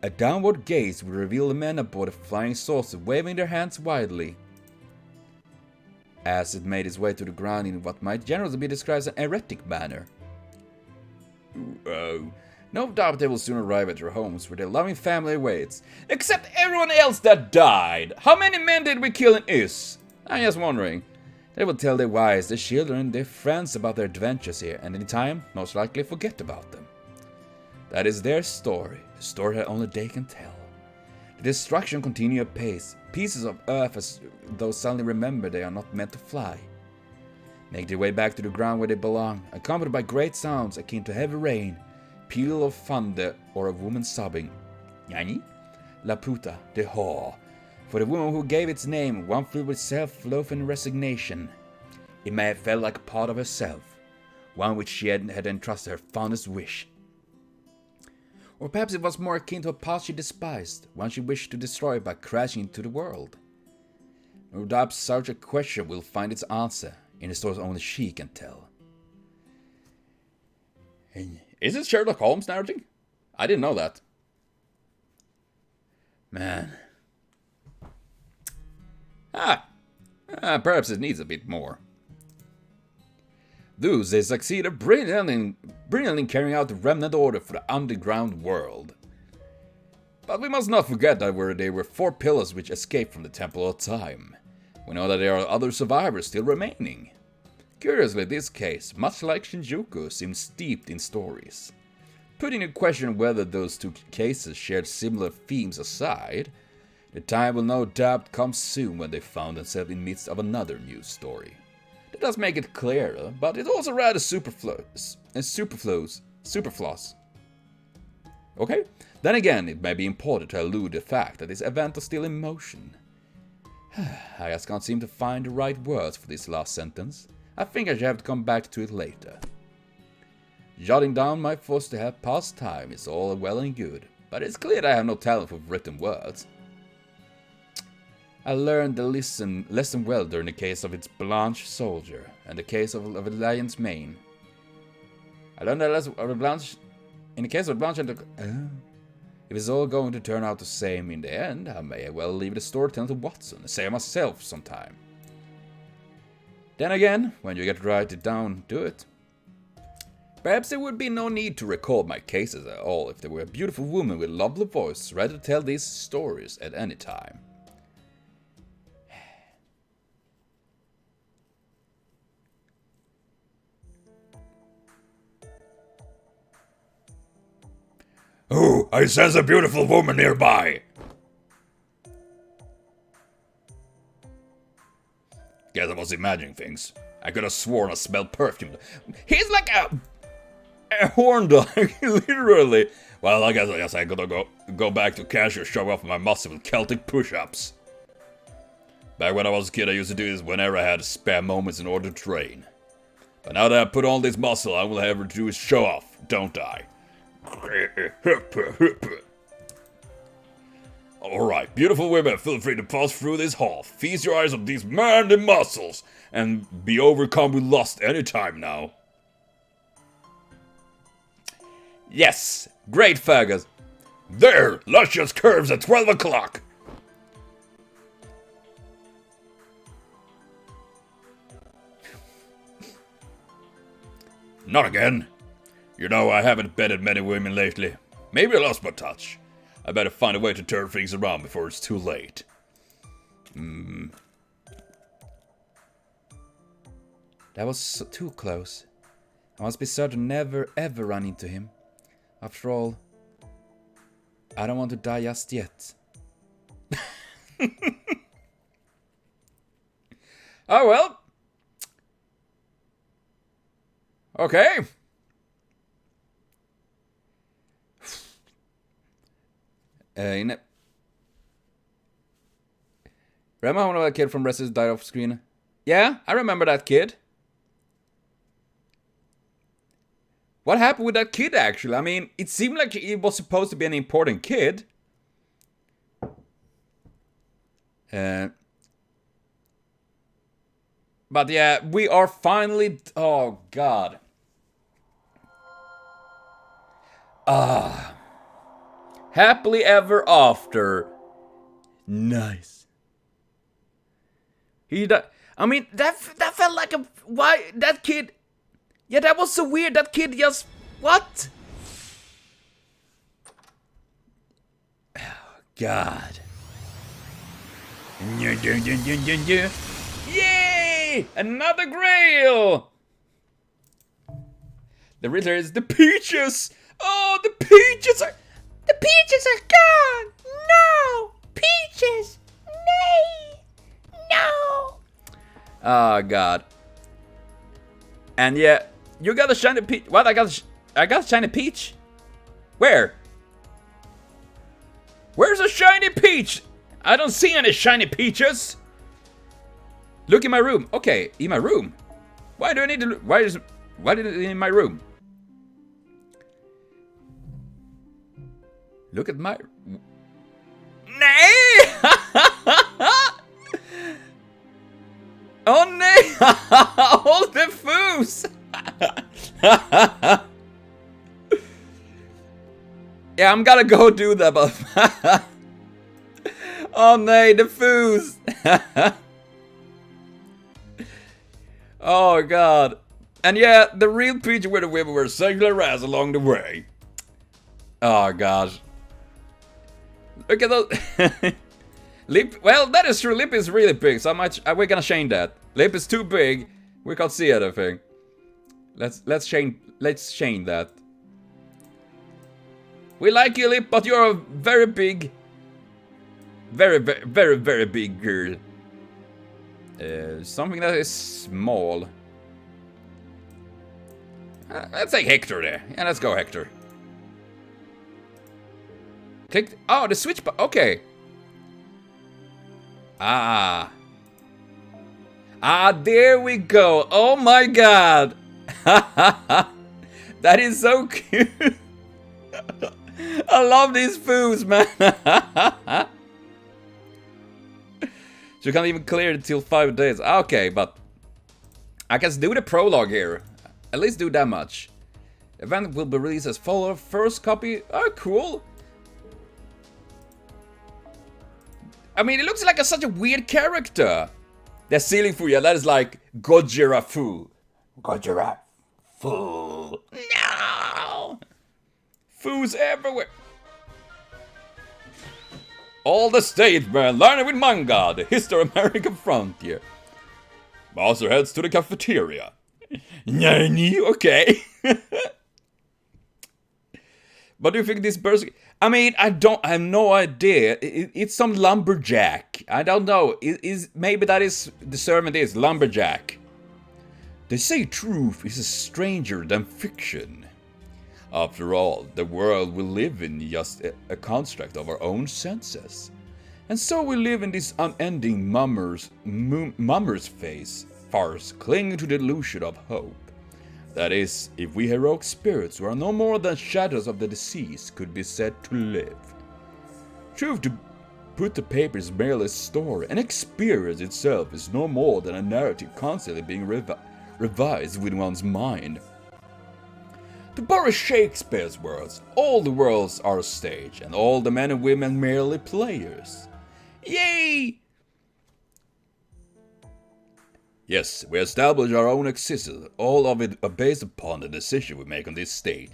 A downward gaze would reveal the men aboard the flying saucer waving their hands wildly as it made its way to the ground in what might generally be described as an erratic manner. No doubt they will soon arrive at their homes where their loving family awaits. Except everyone else that died! How many men did we kill in Is? I'm just wondering. They will tell their wives, their children, their friends about their adventures here, and in time, most likely forget about them. That is their story, a story that only they can tell. The destruction continues apace, pieces of earth as though suddenly remember they are not meant to fly. Make their way back to the ground where they belong, accompanied by great sounds akin to heavy rain, peal of thunder, or of woman sobbing. Yani? Laputa, the whore. For the woman who gave its name, one filled with self-loathing resignation. It may have felt like a part of herself, one which she had entrusted her fondest wish. Or perhaps it was more akin to a past she despised, one she wished to destroy by crashing into the world. No doubt such a question will find its answer in the stories only she can tell. Is it Sherlock Holmes narrating? I didn't know that. Man. Perhaps it needs a bit more. Thus, they succeeded brilliantly in carrying out the remnant order for the underground world. But we must not forget that there were 4 pillars which escaped from the Temple of Time. We know that there are other survivors still remaining. Curiously, this case, much like Shinjuku, seems steeped in stories. Putting in question whether those 2 cases shared similar themes aside, the time will no doubt come soon when they found themselves in the midst of another news story. That does make it clearer, but it's also rather superfluous. Okay? Then again, it may be important to allude to the fact that this event is still in motion. I just can't seem to find the right words for this last sentence. I think I should have to come back to it later. Jotting down my thoughts to have past time is all well and good, but it's clear that I have no talent for written words. I learned the lesson well during the case of its Blanche soldier and the case of the lion's mane. I learned the lesson of the Blanche in the case of Blanche and the... If it's all going to turn out the same in the end, I may well leave the storytelling to Watson and say it myself sometime. Then again, when you get right down to it, perhaps there would be no need to record my cases at all if there were a beautiful woman with a lovely voice ready to tell these stories at any time. Oh, I sense a beautiful woman nearby. Guess I was imagining things. I could have sworn I smelled perfume. He's like a horn dog, literally. Well, I guess I gotta go back to casual show off my muscle with Celtic push-ups. Back when I was a kid, I used to do this whenever I had spare moments in order to train. But now that I put on this muscle, all I will ever do is show off, don't I? Alright, beautiful women, feel free to pass through this hall. Feast your eyes on these manly muscles and be overcome with lust anytime now. Yes, great Fergus. There, luscious curves at 12 o'clock. Not again. You know, I haven't bedded many women lately. Maybe I lost my touch. I better find a way to turn things around before it's too late. That was too close. I must be certain never ever run into him. After all, I don't want to die just yet. Oh well. Okay. Remember when that kid from Resist died off screen? Yeah, I remember that kid. What happened with that kid, actually? I mean, it seemed like he was supposed to be an important kid. But yeah, we are finally... Oh, God. Happily ever after. Nice. He died. I mean, that felt like a... Why? That kid... Yeah, that was so weird. That kid just... What? Oh, God. Yay! Another grail! The riddler is the peaches! Oh, the peaches are... The peaches are gone! No! Peaches! Nay! No! Oh, God. And yeah, you got a shiny peach. What? I got a shiny peach? Where? Where's a shiny peach? I don't see any shiny peaches. Look in my room. Okay, in my room. Why do I need to look? Why is it in my room? Look at my... Nej! Oh nej! Hold the foos! Yeah, I'm gonna go do that, but... Oh nej, the foos! Oh God. And yeah, the real preacher with the women were singular as along the way. Oh gosh. Look at those. Lip. Well, that is true. Lip is really big, so we're gonna change that. Lip is too big. We can't see anything. Let's change that. We like you, Lip, but you're a very big, very big girl. Something that is small. Let's take Hector there. Yeah, let's go Hector. Click. Oh, the switch button. Okay. Ah, there we go. Oh my god. That is so cute. I love these foods, man. You can't even clear it till 5 days. Okay, but I can do the prologue here. At least do that much. Event will be released as follow. First copy. Oh, cool. I mean, it looks like such a weird character. The ceiling for you, that is like Gojira Fu. Gojira Fu. No! Foo's everywhere. All the statesmen learning with manga, the history of American frontier. Master heads to the cafeteria. Nani? Okay. But do you think this person... I mean, I have no idea. It's some lumberjack. I don't know. Maybe that is the servant is lumberjack. They say truth is stranger than fiction. After all, the world we live in is just a construct of our own senses. And so we live in this unending mummer's farce, clinging to the illusion of hope. That is, if we heroic spirits who are no more than shadows of the deceased could be said to live. Truth to put to paper is merely a story, and experience itself is no more than a narrative constantly being revised within one's mind. To borrow Shakespeare's words, all the worlds are a stage, and all the men and women merely players. Yay! Yes, we establish our own existence. All of it are based upon the decision we make on this stage.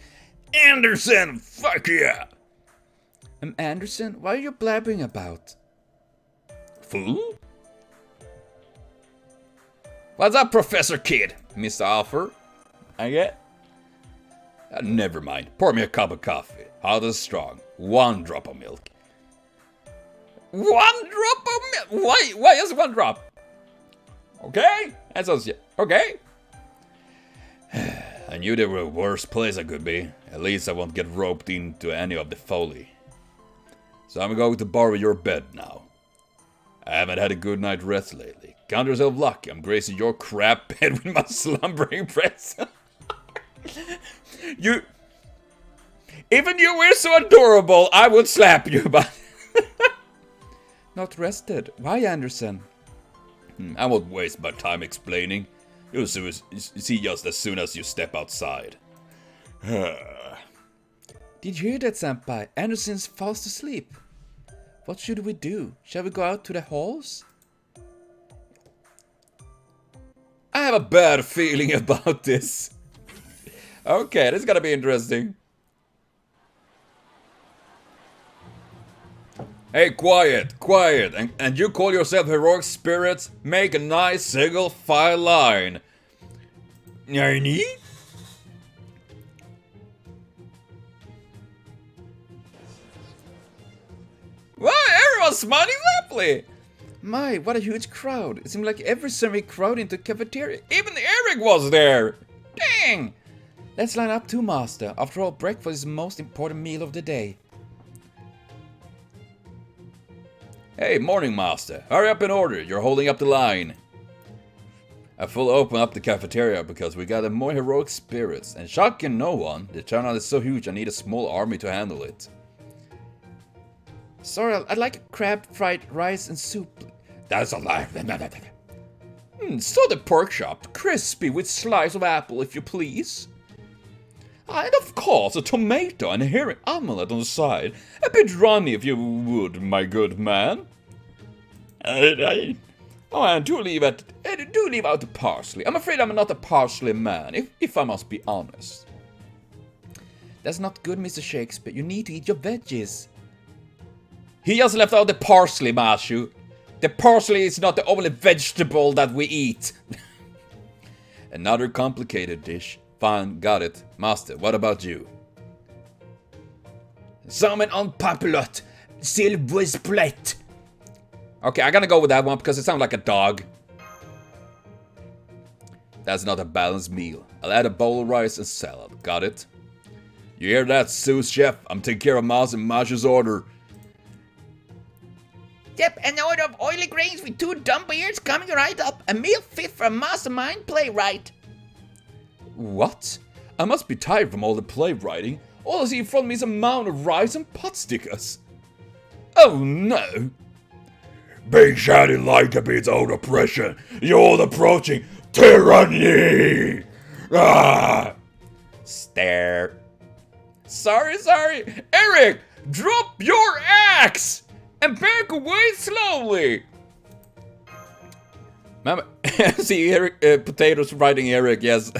Anderson, fuck yeah! Anderson, what are you blabbering about? Fool? What's up, Professor Kid? Mr. Alfred? I get? Never mind. Pour me a cup of coffee. Hot and strong. 1 drop of milk. 1 drop of milk? Why just 1 drop? Okay? That sounds... Okay. I knew there were a worse place I could be. At least I won't get roped into any of the folly. So I'm going to borrow your bed now. I haven't had a good night rest lately. Count yourself lucky. I'm gracing your crap bed with my slumbering presence. Even you were so adorable, I would slap you, but... Not rested. Why, Anderson? I won't waste my time explaining. You'll see just as soon as you step outside. Did you hear that, Senpai? Anderson's fast asleep. What should we do? Shall we go out to the halls? I have a bad feeling about this. Okay, this is gonna be interesting. Hey, quiet. And you call yourself heroic spirits? Make a nice single file line. Nani? Wow, everyone's smiling happily. My, what a huge crowd. It seemed like every semi crowd into the cafeteria. Even Eric was there. Dang. Let's line up too, Master. After all, breakfast is the most important meal of the day. Hey, morning, Master. Hurry up in order. You're holding up the line. I fully open up the cafeteria because we got a more heroic spirits. And shocking no one, the turnout is so huge I need a small army to handle it. Sorry, I'd like crab fried rice and soup. That's a lie. So the pork chop, crispy with slice of apple, if you please. And of course, a tomato and a herring omelette on the side. A bit runny, if you would, my good man. Oh, and do leave out the parsley. I'm afraid I'm not a parsley man, if I must be honest. That's not good, Mr. Shakespeare. You need to eat your veggies. He just left out the parsley, Mashu. The parsley is not the only vegetable that we eat. Another complicated dish. Fine, got it. Master, what about you? Salmon on papillote. Silvus plate. Okay, I'm gonna go with that one because it sounds like a dog. That's not a balanced meal. I'll add a bowl of rice and salad. Got it? You hear that, sous chef? I'm taking care of Maz and Mashu's order. Yep, an order of oily grains with 2 dumb beers coming right up. A meal fit for a mastermind playwright. What? I must be tired from all the playwriting. All I see in front of me is a mound of rice and pot stickers. Oh no! Being shouted like a bit out oppression. You're approaching tyranny! Ah! Stare. Sorry. Eric! Drop your axe! And back away slowly! Mama, see Eric, potatoes writing Eric, yes.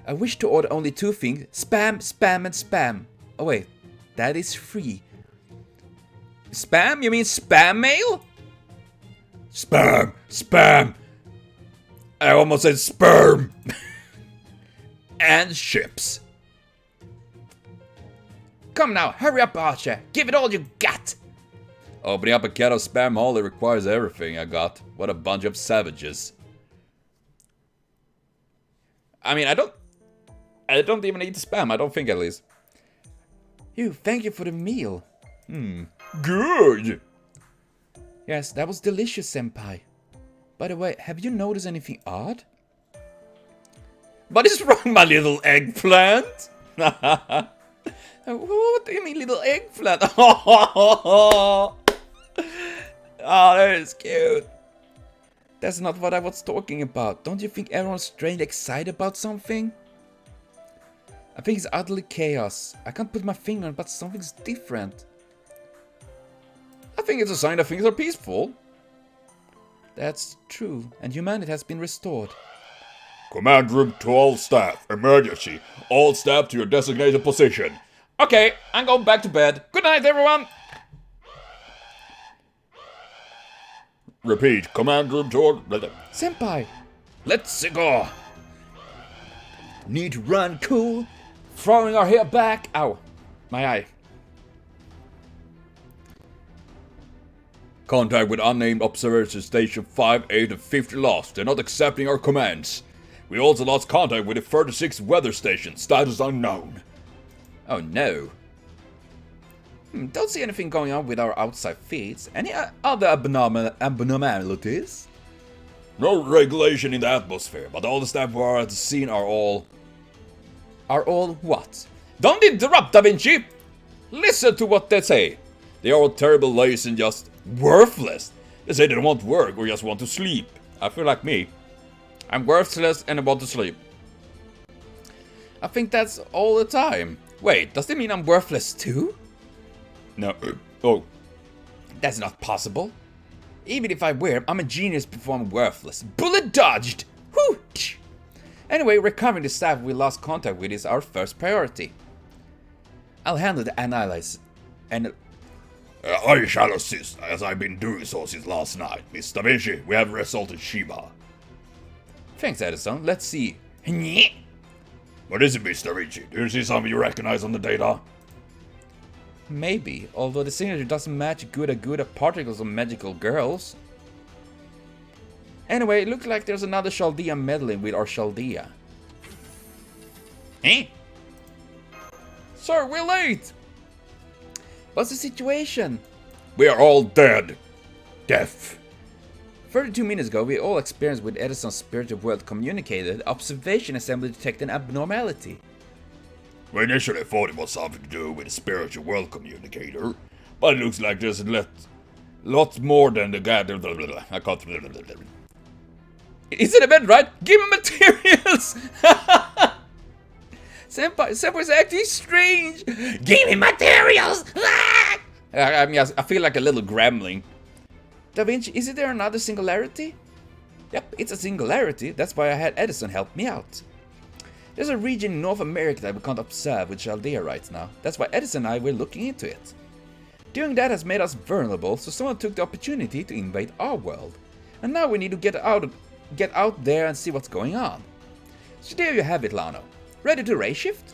I wish to order only 2 things. Spam, spam, and spam. Oh wait, that is free. Spam? You mean spam mail? Spam! I almost said sperm! And chips. Come now, hurry up, Archer. Give it all you got. Opening up a can of spam hardly requires everything I got. What a bunch of savages. I mean, I don't even eat spam, I don't think at least. Thank you for the meal. Good! Yes, that was delicious, senpai. By the way, have you noticed anything odd? What is wrong, my little eggplant? What do you mean, little eggplant? Oh, that is cute. That's not what I was talking about. Don't you think everyone's strangely excited about something? I think it's utterly chaos. I can't put my finger on it, but something's different. I think it's a sign that things are peaceful. That's true, and humanity has been restored. Command room to all staff. Emergency. All staff to your designated position. Okay, I'm going back to bed. Good night, everyone! Repeat. Command room to all... Senpai, let's go! Need to run cool. Throwing our hair back. Ow, my eye. Contact with unnamed observers station 5, 8, and 50 lost. They're not accepting our commands. We also lost contact with the 36th weather station. Status unknown. Oh no. Don't see anything going on with our outside feeds. Any other abnormalities? No regulation in the atmosphere, but all the staff who are at the scene are all... Are all what? Don't interrupt, Da Vinci! Listen to what they say. They are all terrible, lazy, and just worthless. They say they don't want work or just want to sleep. I feel like me. I'm worthless and I want to sleep. I think that's all the time. Wait, does that mean I'm worthless too? No. Oh. That's not possible. Even if I were, I'm a genius before I'm worthless. Bullet dodged! Whew! Anyway, recovering the staff we lost contact with is our first priority. I'll handle the analysis and... I shall assist, as I've been doing so since last night. Miss Da Vinci, we have resulted Shiba. Thanks, Edison. Let's see. What is it, Mr. Da Vinci? Do you see something you recognize on the data? Maybe, although the signature doesn't match good particles of magical girls. Anyway, it looks like there's another Chaldea meddling with our Chaldea. Sir, we're late! What's the situation? We are all dead. Death. 32 minutes ago, we all experienced with Edison's spiritual world communicated observation assembly detect an abnormality. We initially thought it was something to do with the spiritual world communicator, but it looks like there's lots more than the guy. I can't. Is it a bed, right? Give me materials! Senpai's acting strange! Give me materials! I feel like a little gremlin. Da Vinci, is there another singularity? Yep, it's a singularity. That's why I had Edison help me out. There's a region in North America that we can't observe with Chaldea right now. That's why Edison and I were looking into it. Doing that has made us vulnerable, so someone took the opportunity to invade our world. And now we need to get out there and see what's going on. So there you have it, Lano. Ready to race shift?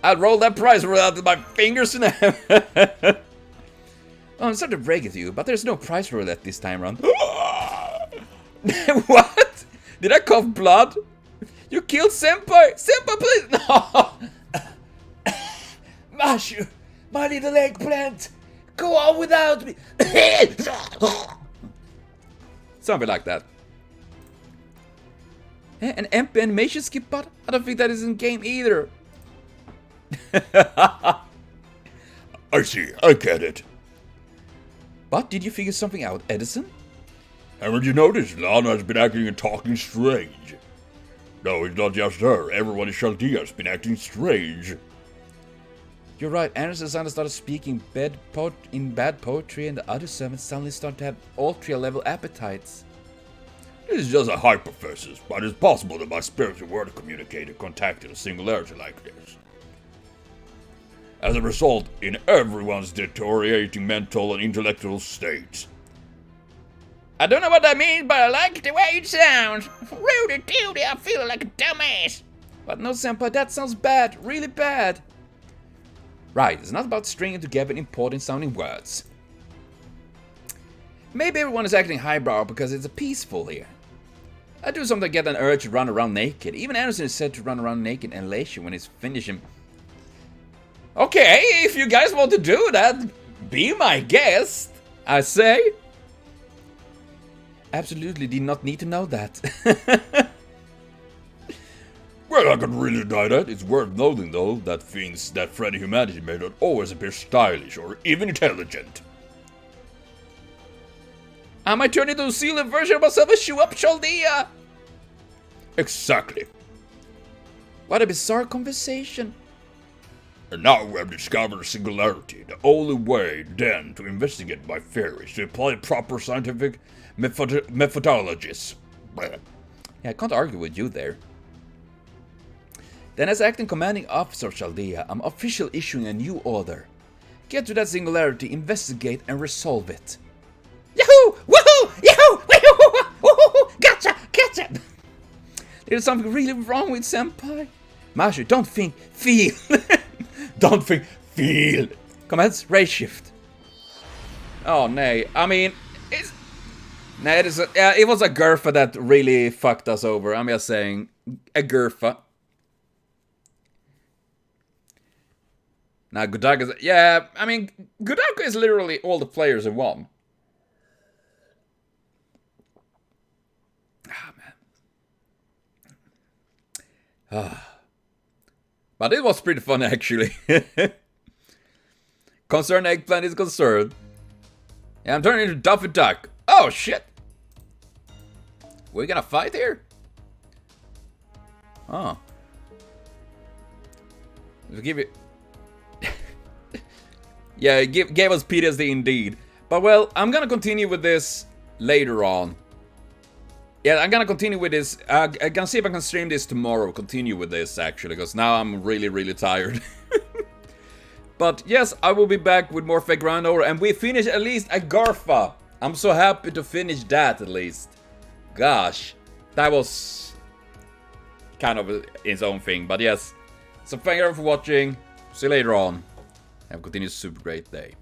I'll roll that price roulette with my fingers now. Oh, I'm sorry to break it to you, but there's no price roulette this time around. What? Did I cough blood? You killed Senpai! Senpai, please! No! Mashu, my little eggplant! Go on without me! Something like that. An MP animation skip bot? I don't think that is in game either. I see, I get it. But did you figure something out, Edison? Haven't you noticed Lana has been acting and talking strange? No, it's not just her. Everyone in Chaldea has been acting strange. You're right, Anderson started speaking in bad poetry, and the other servants suddenly started to have Altria-level appetites. This is just a hypothesis, but it's possible that my spiritual word communicator contacted a singularity like this. As a result, in everyone's deteriorating mental and intellectual states. I don't know what that means, but I like the way it sounds. Rudy doody, I feel like a dumbass. But no, Senpai, that sounds bad, really bad. Right, it's not about stringing together important sounding words. Maybe everyone is acting highbrow because it's peaceful here. I do something to get an urge to run around naked. Even Anderson is said to run around naked in elation when he's finishing. Okay, if you guys want to do that, be my guest, I say. Absolutely did not need to know that. Well, I can really deny that. It's worth noting, though, that things that threaten humanity may not always appear stylish or even intelligent. I might turn into a sealed version of myself and shoot up Chaldea. Exactly. What a bizarre conversation. And now we have discovered singularity. The only way, then, to investigate my theories, to apply proper scientific methodologies. Yeah, I can't argue with you there. Then as acting commanding officer of Chaldea, I'm officially issuing a new order. Get to that singularity, investigate, and resolve it. Yahoo! Woohoo! Yahoo! Woohoo! Gotcha! Gotcha! There's something really wrong with Senpai. Mashu, don't think, feel. Don't think, feel. Commence race shift. Oh, nay. I mean, it's... Nah, it was Agartha that really fucked us over. I'm just saying. Agartha. Now, Godaka is... Yeah, I mean, Godaka is literally all the players in one. Ah, man. Ah. But it was pretty fun, actually. Concerned eggplant is concerned. Yeah, I'm turning into Duffy Duck. Oh, shit. We're gonna fight here? Oh. We'll give it... Yeah, it gave us PTSD indeed. But, well, I'm gonna continue with this later on. Yeah, I'm gonna continue with this. I'm gonna see if I can stream this tomorrow. Continue with this, actually, because now I'm really, really tired. But, yes, I will be back with more Fake Ground Over, and we finish at least Agartha. I'm so happy to finish that, at least. Gosh, that was kind of its own thing, but yes. So thank you everyone for watching. See you later on. Have a continued super great day.